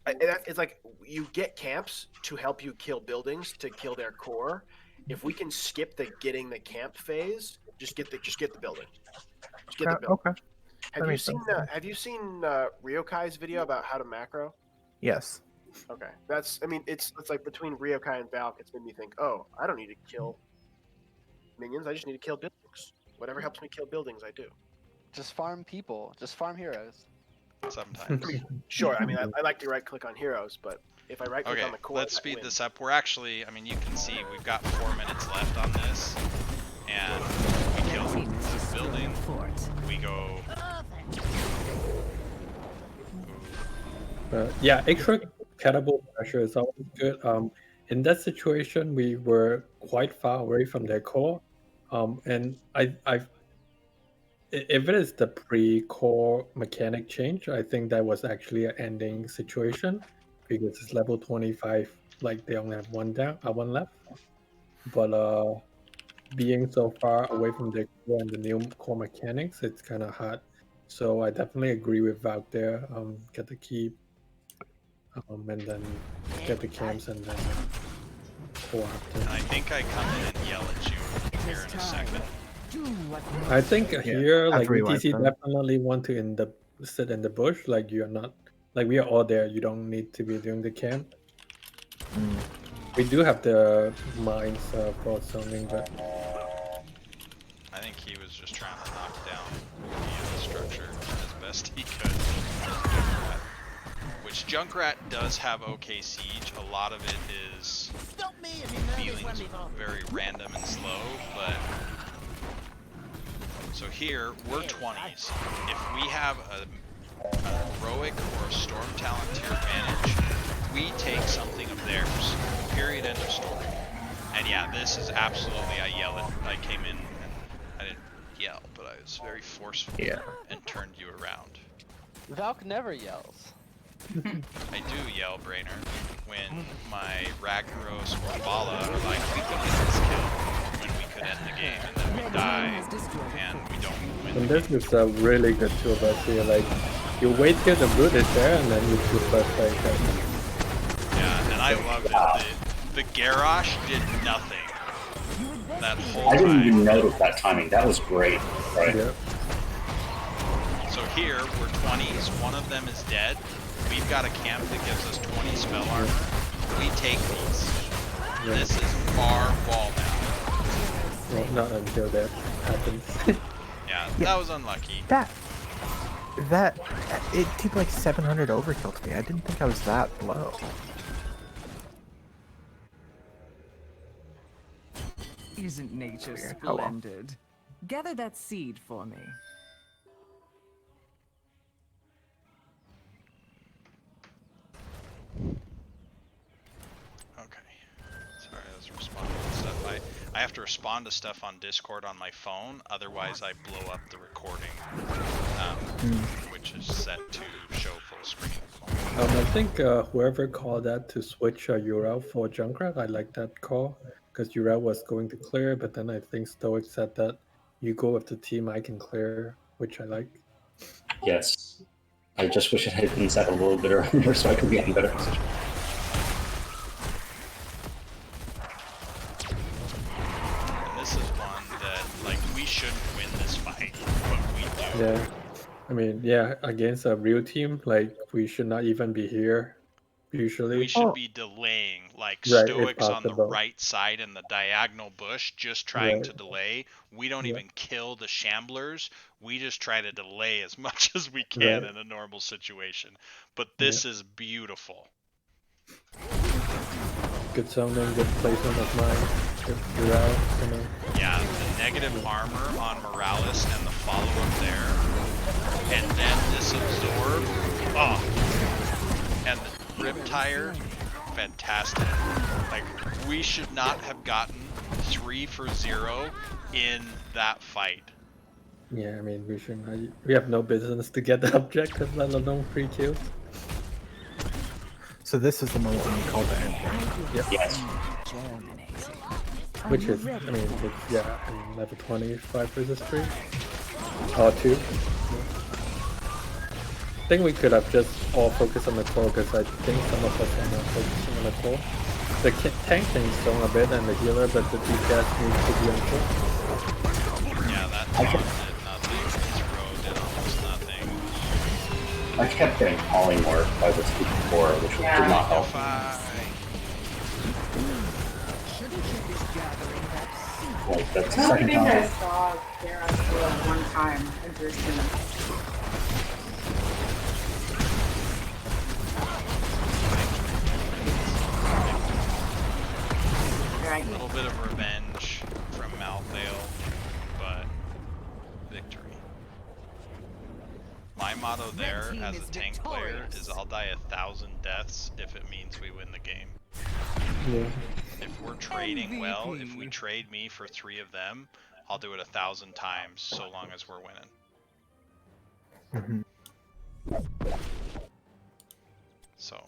It's like you get camps to help you kill buildings to kill their core. If we can skip the getting the camp phase, just get the building. Just get the building. Okay. Have That you makes seen sense. Have you seen Ryokai's video about how to macro? Yes. Okay, it's like between Ryokai and Valk, it's made me think, oh, I don't need to kill minions. I just need to kill buildings. Whatever helps me kill buildings, I do. Just farm people. Just farm heroes. Sometimes. Sure. I like to right click on heroes, but if I right click Okay, on the core, let's speed this up. We're actually, you can see we've got 4 minutes left on this, and we kill the building. We go. Yeah, extra catapult pressure is always good. In that situation, we were quite far away from their core, and if it is the pre-core mechanic change, I think that was actually an ending situation because it's level 25. Like they only have one left. But being so far away from the core and the new core mechanics, it's kind of hard. So I definitely agree with Valk there. Get the keep, and then get the camps, and then core after. And I think I come in and yell at you here in a second. I think here, like after we wipe ETC them. definitely want to sit in the bush. Like you're not, like we are all there. You don't need to be doing the camp. We do have the mines for zoning, but I think he was just trying to knock down the structure as best he could. Which Junkrat does have OK siege. A lot of it is feelings very random and slow, but so here we're 20s. If we have an heroic or a storm talent tier advantage, we take something of theirs. Period. End of story. And yeah, this is absolutely, I came in and I didn't yell, but I was very forceful and turned you around. Valk never yells. I do yell, Brainer, when my Ragnaros or Bala are like, we can get this kill when we could end the game, and then we die, and we don't win. And this is a really good tool of us here. Like, you wait till the root is there, and then you shoot first like that. Yeah, and I loved it. The Garrosh did nothing that whole I didn't time. even notice that timing. That was great, right? Yeah. So here, we're 20s, one of them is dead. We've got a camp that gives us 20 spell armor. We take these. Yeah. This is our wall now. Well, not until that happens. Yeah, that was unlucky. That it did like 700 overkill to me. I didn't think I was that low. Isn't nature Weird. Oh, well. splendid? Gather that seed for me. Okay. Sorry, I was responding to stuff. I have to respond to stuff on Discord on my phone, otherwise I blow up the recording, which is set to show full screen. I think whoever called that to switch Uriel for Junkrat, I like that call because Uriel was going to clear, but then I think Stoic said that you go with the team I can clear, which I like. Yes. I just wish it had been set a little bit earlier so I could be in a better position. And this is one that, like, we shouldn't win this fight, but we do. Yeah. I mean, yeah, against a real team, like, we should not even be here, usually. We should be delaying, like Right, if Stoics on the possible. right side in the diagonal bush, just trying to delay. We don't even kill the Shamblers. We just try to delay as much as we can in a normal situation. But this is beautiful. Good zoning, good placement of mine. Good Uriel, you know. Yeah, the negative armor on Morales and the follow-up there. And then this absorb. Oh. And the Riptire. Fantastic. Like, we should not have gotten 3 for 0 in that fight. Yeah, I mean, we have no business to get the objective, let alone 3 kills. So this is the moment when you call the end. Yes. Which is, I mean, it's, yeah, I mean, level 25 versus 3. Or 2. I think we could have just all focused on the core, because I think some of us are not focusing on the core. The tank can zone a bit and the healer, but the DPS needs to be on core. Yeah, that taunt did nothing. Zero did almost nothing. I kept getting polymorphed by the stupid core, which did not help. Like, that's the I don't second think I time. saw Gareth one time in person. A little bit of revenge from Malthael, but victory. My motto there as a tank player is I'll die 1,000 deaths if it means we win the game. Yeah. If we're trading well, if we trade me for 3 of them, I'll do it 1,000 times so long as we're winning. So,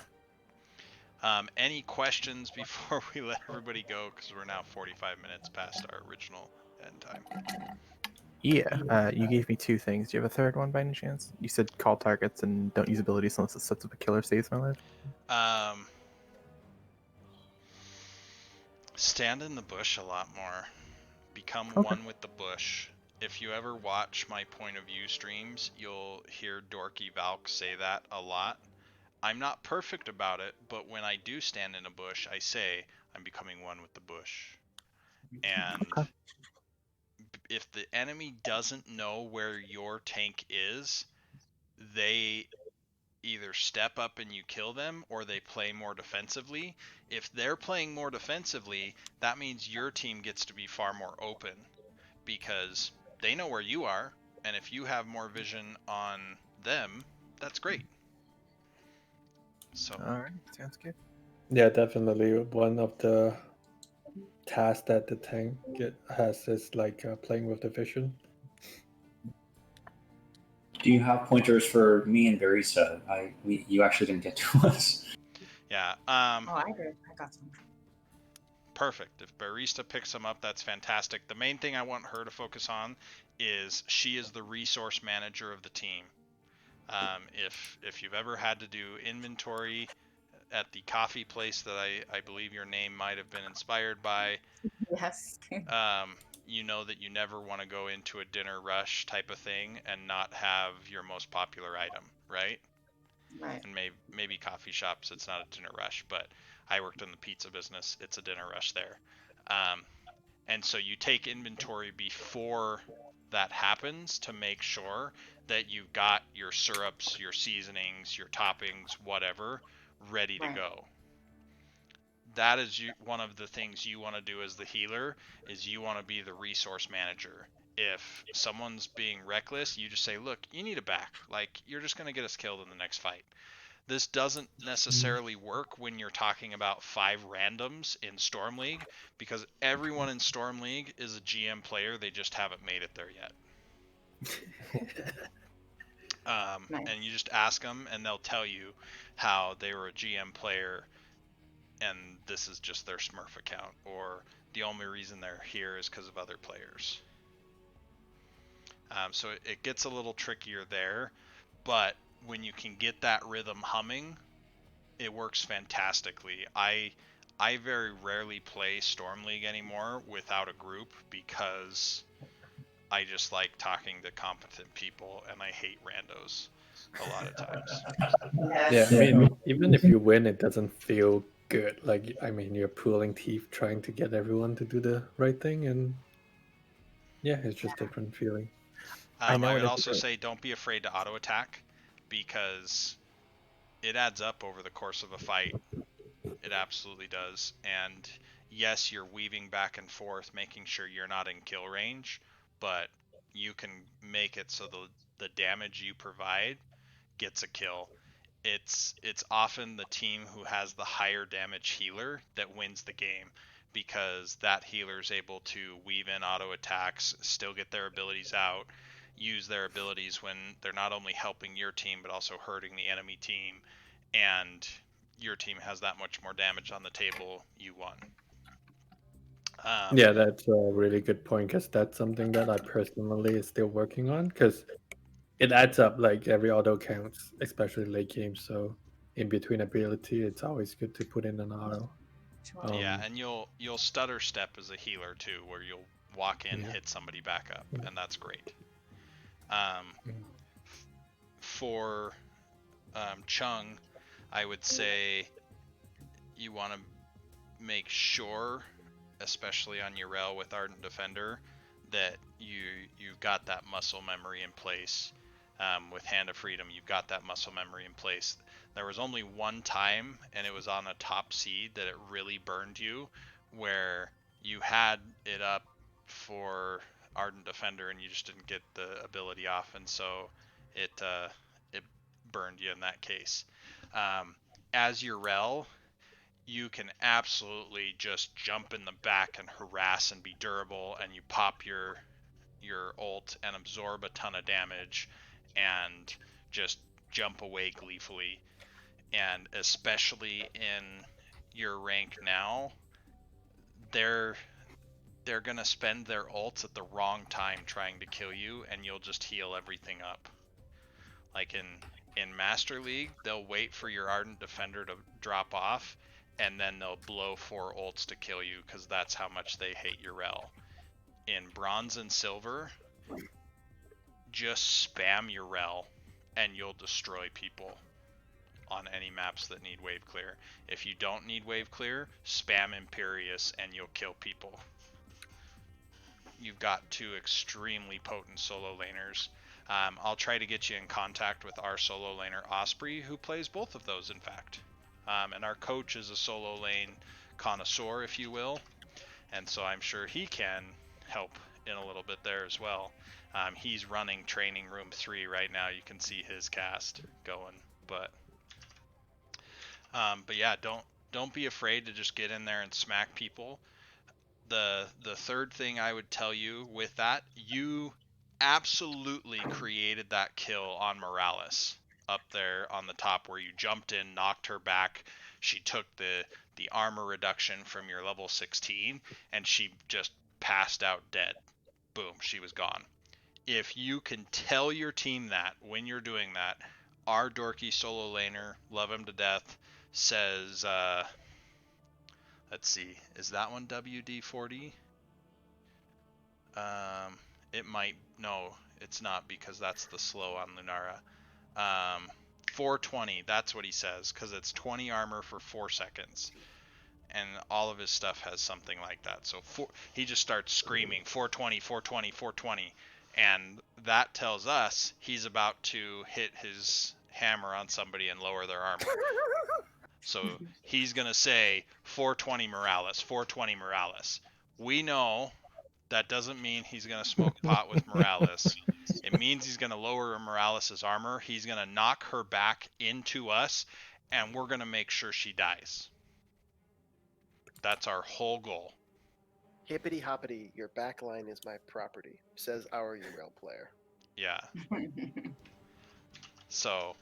any questions before we let everybody go? Because we're now 45 minutes past our original end time. Yeah, you gave me 2 things. Do you have a third one by any chance? You said call targets and don't use abilities unless it sets up a killer saves my life. Stand in the bush a lot more. Become one with the bush. If you ever watch my point of view streams, you'll hear Dorky Valk say that a lot. I'm not perfect about it, but when I do stand in a bush, I say I'm becoming one with the bush. And if the enemy doesn't know where your tank is, they either step up and you kill them, or they play more defensively. If they're playing more defensively, that means your team gets to be far more open, because they know where you are, and if you have more vision on them, that's great. So. Alright, sounds good. Yeah, definitely. One of the tasks that the tank has is like playing with the vision. Do you have pointers for me and Barista? You actually didn't get to us. Yeah. Oh, I did. I got some. Perfect. If Barista picks them up, that's fantastic. The main thing I want her to focus on is she is the resource manager of the team. If you've ever had to do inventory at the coffee place that I believe your name might have been inspired by, Yes. you know that you never want to go into a dinner rush type of thing and not have your most popular item, right? Right. And maybe coffee shops, it's not a dinner rush, but I worked in the pizza business, it's a dinner rush there. And so you take inventory before that happens to make sure that you've got your syrups, your seasonings, your toppings, whatever, ready to go. That is one of the things you want to do as the healer, is you want to be the resource manager. If someone's being reckless, you just say, look, you need a back. Like, you're just going to get us killed in the next fight. This doesn't necessarily work when you're talking about 5 randoms in Storm League, because everyone in Storm League is a GM player, they just haven't made it there yet. Nice. And you just ask them and they'll tell you how they were a GM player and this is just their Smurf account, or the only reason they're here is because of other players. So it gets a little trickier there, but when you can get that rhythm humming, it works fantastically. I very rarely play Storm League anymore without a group, because I just like talking to competent people and I hate randos a lot of times. Yeah, I mean, even if you win, it doesn't feel good. Like, I mean, you're pulling teeth trying to get everyone to do the right thing, and yeah, it's just a different feeling. I would also say don't be afraid to auto attack, because it adds up over the course of a fight. It absolutely does. And yes, you're weaving back and forth, making sure you're not in kill range, but you can make it so the damage you provide gets a kill. It's often the team who has the higher damage healer that wins the game, because that healer is able to weave in auto attacks, still get their abilities out, use their abilities when they're not only helping your team but also hurting the enemy team, and your team has that much more damage on the table, you won. Yeah, that's a really good point because that's something that I personally is still working on because it adds up. Like every auto counts, especially late game. So in between ability, it's always good to put in an auto. Yeah, Um, and you'll stutter step as a healer too, where you'll walk in, Yeah. hit somebody back up, Yeah. and that's great. Mm. For Chung, I would say you want to make sure, especially on your rel with Ardent Defender, that you've got that muscle memory in place. With Hand of Freedom, you've got that muscle memory in place. There was only one time, and it was on a top seed, that it really burned you, where you had it up for Ardent Defender and you just didn't get the ability off, and so it burned you in that case. As your rel, you can absolutely just jump in the back and harass and be durable, and you pop your ult and absorb a ton of damage and just jump away gleefully. And especially in your rank now, they're gonna spend their ults at the wrong time trying to kill you, and you'll just heal everything up. Like in Master League, they'll wait for your Ardent Defender to drop off, and then they'll blow 4 ults to kill you, because that's how much they hate your rel. In Bronze and Silver, just spam your rel, and you'll destroy people on any maps that need wave clear. If you don't need wave clear, spam Imperious, and you'll kill people. You've got 2 extremely potent solo laners. I'll try to get you in contact with our solo laner Osprey, who plays both of those, in fact. And our coach is a solo lane connoisseur, if you will, and so I'm sure he can help in a little bit there as well. He's running Training Room 3 right now. You can see his cast going, but yeah, don't be afraid to just get in there and smack people. The third thing I would tell you with that, you absolutely created that kill on Morales up there on the top, where you jumped in, knocked her back. She took the armor reduction from your level 16, and she just passed out dead. Boom, she was gone. If you can tell your team that when you're doing that, our dorky solo laner, love him to death, says, let's see, is that one WD-40? It might, no, it's not, because that's the slow on Lunara. 420, that's what he says, because it's 20 armor for 4 seconds. And all of his stuff has something like that. So he just starts screaming 420, 420, 420. And that tells us he's about to hit his hammer on somebody and lower their armor. So he's going to say 420 Morales, 420 Morales. We know that doesn't mean he's going to smoke pot with Morales. It means he's going to lower Morales' armor. He's going to knock her back into us, and we're going to make sure she dies. That's our whole goal. Hippity hoppity, your backline is my property, says our URL player. Yeah. So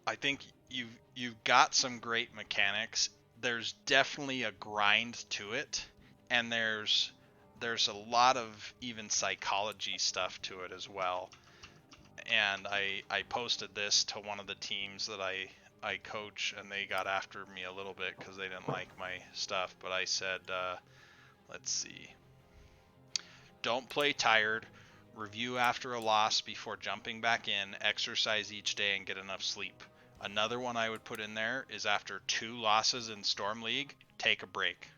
I think you've got some great mechanics. There's definitely a grind to it, and there's a lot of even psychology stuff to it as well. And I posted this to one of the teams that I coach, and they got after me a little bit because they didn't like my stuff. But I said, let's see, don't play tired. Review after a loss before jumping back in. Exercise each day and get enough sleep. Another one I would put in there is after 2 losses in Storm League, take a break.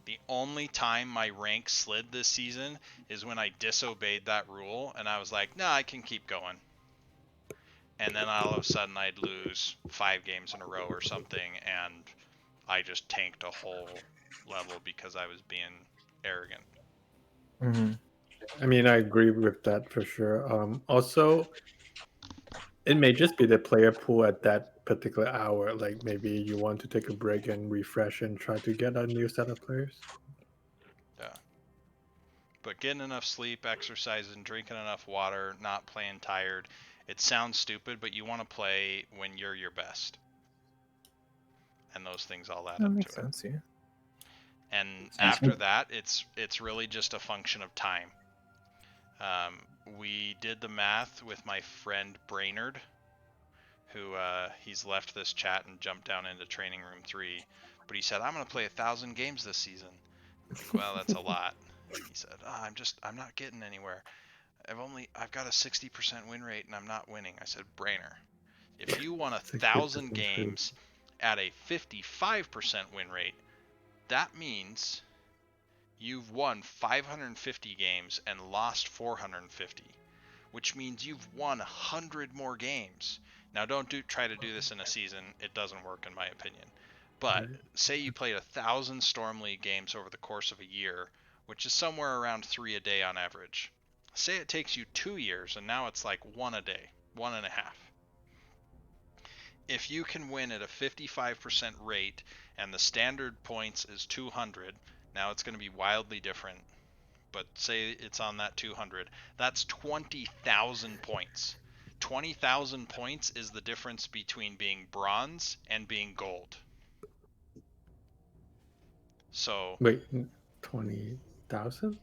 The only time my rank slid this season is when I disobeyed that rule, and I was like, nah, I can keep going. And then all of a sudden I'd lose 5 games in a row or something, and I just tanked a whole level because I was being arrogant. Mm-hmm. I mean, I agree with that for sure. Also, it may just be the player pool at that particular hour. Like maybe you want to take a break and refresh and try to get a new set of players. Yeah. But getting enough sleep, exercising, drinking enough water, not playing tired. It sounds stupid, but you want to play when you're your best. And those things all add That up makes to it. sense, yeah. And Sounds after good. that, it's really just a function of time. We did the math with my friend Brainerd, who he's left this chat and jumped down into training room 3, but he said, I'm going to play 1,000 games this season. I'm like, well, that's a lot. He said, I'm not getting anywhere. I've got a 60% win rate and I'm not winning. I said, Brainer, if you won 1,000 games at a 55% win rate, that means you've won 550 games and lost 450, which means you've won 100 more games. Now, don't try to do this in a season. It doesn't work, in my opinion. But say you played 1,000 Storm League games over the course of a year, which is somewhere around 3 a day on average. Say it takes you 2 years, and now it's like 1 a day, 1.5. If you can win at a 55% rate and the standard points is 200, now it's going to be wildly different, but say it's on that 200, that's 20,000 points. 20,000 points is the difference between being bronze and being gold. So wait, 20,000?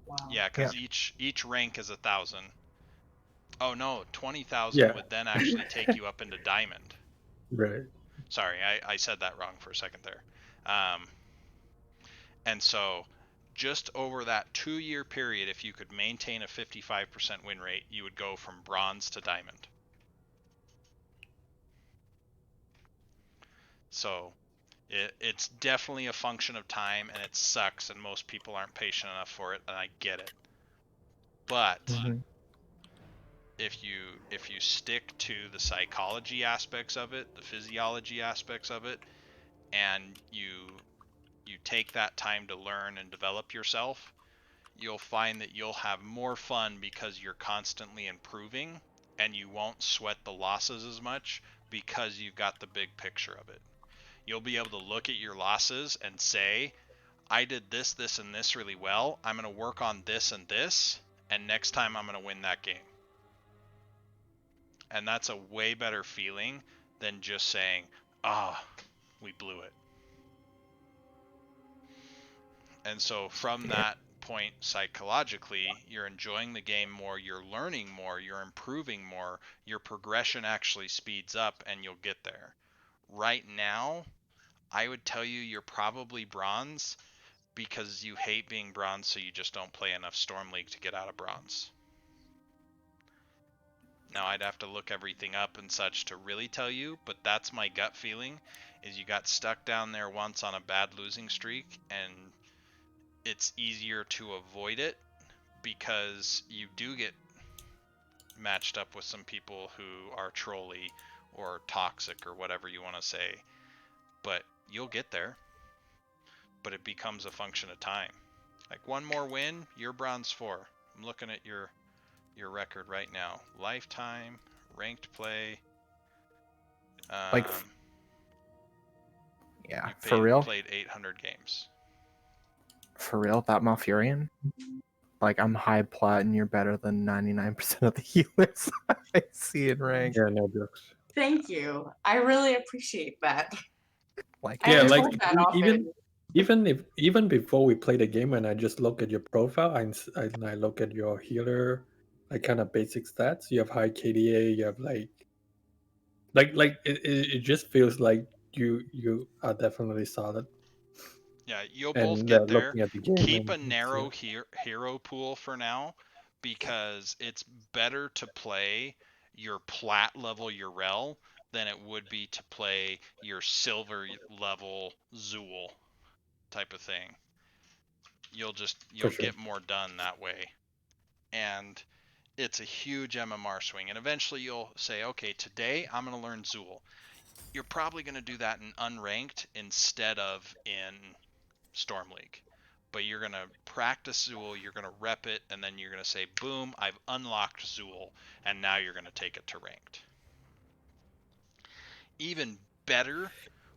Wow. yeah, because each rank is 1,000. Oh no, 20,000 Yeah. would then actually take you up into diamond. Right. Sorry, I said that wrong for a second there. And so just over that 2-year period, if you could maintain a 55% win rate, you would go from bronze to diamond. So it's definitely a function of time, and it sucks, and most people aren't patient enough for it, and I get it. But if you stick to the psychology aspects of it, the physiology aspects of it, and you take that time to learn and develop yourself, you'll find that you'll have more fun because you're constantly improving, and you won't sweat the losses as much because you've got the big picture of it. You'll be able to look at your losses and say, I did this, this, and this really well. I'm going to work on this and this, and next time I'm going to win that game. And that's a way better feeling than just saying, we blew it. And so from that point, psychologically, you're enjoying the game more, you're learning more, you're improving more, your progression actually speeds up, and you'll get there. Right now, I would tell you you're probably bronze because you hate being bronze, so you just don't play enough Storm League to get out of bronze. Now, I'd have to look everything up and such to really tell you, but that's my gut feeling, is you got stuck down there once on a bad losing streak, and it's easier to avoid it because you do get matched up with some people who are trolly or toxic or whatever you want to say, but you'll get there. But it becomes a function of time. Like one more win, you're bronze 4. I'm looking at your record right now. Lifetime, ranked play. For real? Played 800 games. For real, that Malfurion? Like, I'm high plat and you're better than 99% of the healers I see in rank. Yeah, no jokes. Thank you. I really appreciate that. Like, I Yeah, haven't like heard that often. even before we play the game, and I just look at your profile and I look at your healer, like kind of basic stats. You have high KDA. You have it just feels like you are definitely solid. Yeah, you'll both And get there. looking at the game, Keep a and narrow hero pool for now, because it's better to play your plat level Urel than it would be to play your silver level Zool type of thing. You'll get more done that way. And it's a huge MMR swing. And eventually you'll say, okay, today I'm going to learn Zool. You're probably going to do that in unranked instead of in Storm League. But you're going to practice Zool, you're going to rep it, and then you're going to say, boom, I've unlocked Zool, and now you're going to take it to ranked. Even better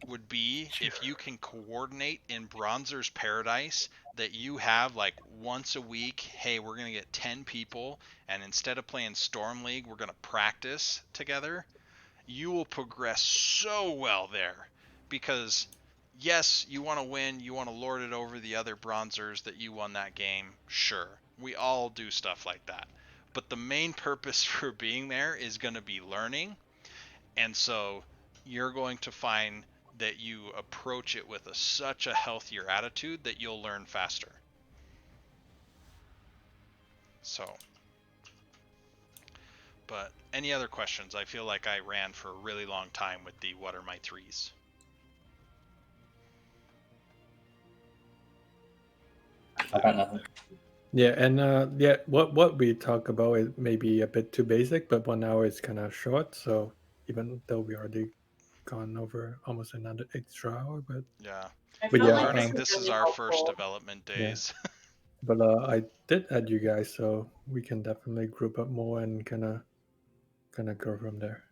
would be if you can coordinate in Bronzer's Paradise that you have like once a week, hey, we're going to get 10 people, and instead of playing Storm League, we're going to practice together. You will progress so well there, because yes, you want to win, you want to lord it over the other bronzers that you won that game. Sure, we all do stuff like that. But the main purpose for being there is going to be learning. And so you're going to find that you approach it with such a healthier attitude that you'll learn faster. So, but any other questions? I feel like I ran for a really long time with the what are my threes. I got nothing. Yeah, and yeah, what we talk about is maybe a bit too basic, but 1 hour is kind of short. So even though we already gone over almost another extra hour, but Yeah. I but felt yeah, like Learning, was this is really our first helpful. development Yeah. days. but I did add you guys, so we can definitely group up more and kind of go from there.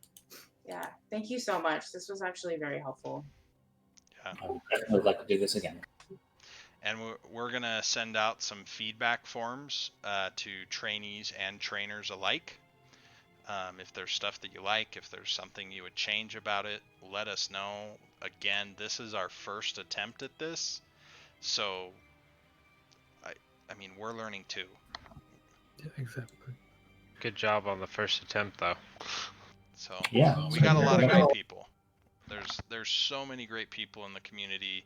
Yeah, thank you so much. This was actually very helpful. Yeah. I would definitely like to do this again. And we're going to send out some feedback forms to trainees and trainers alike. If there's stuff that you like, if there's something you would change about it, let us know. Again, this is our first attempt at this. So, I mean, we're learning too. Yeah, exactly. Good job on the first attempt, though. So, Yeah. we got a lot of great people. There's so many great people in the community,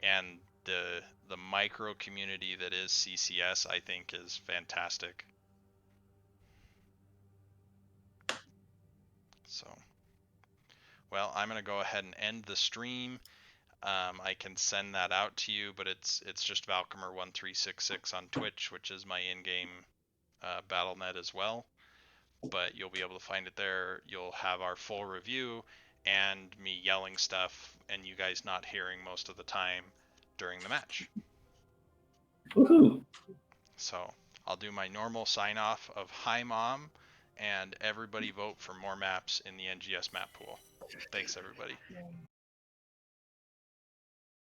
and the micro community that is CCS, I think, is fantastic. So, well, I'm gonna go ahead and end the stream. I can send that out to you, but it's just Valcomer1366 on Twitch, which is my in-game BattleNet as well. But you'll be able to find it there. You'll have our full review and me yelling stuff, and you guys not hearing most of the time during the match. Woohoo! So I'll do my normal sign off of hi mom, and everybody vote for more maps in the NGS map pool. Thanks everybody.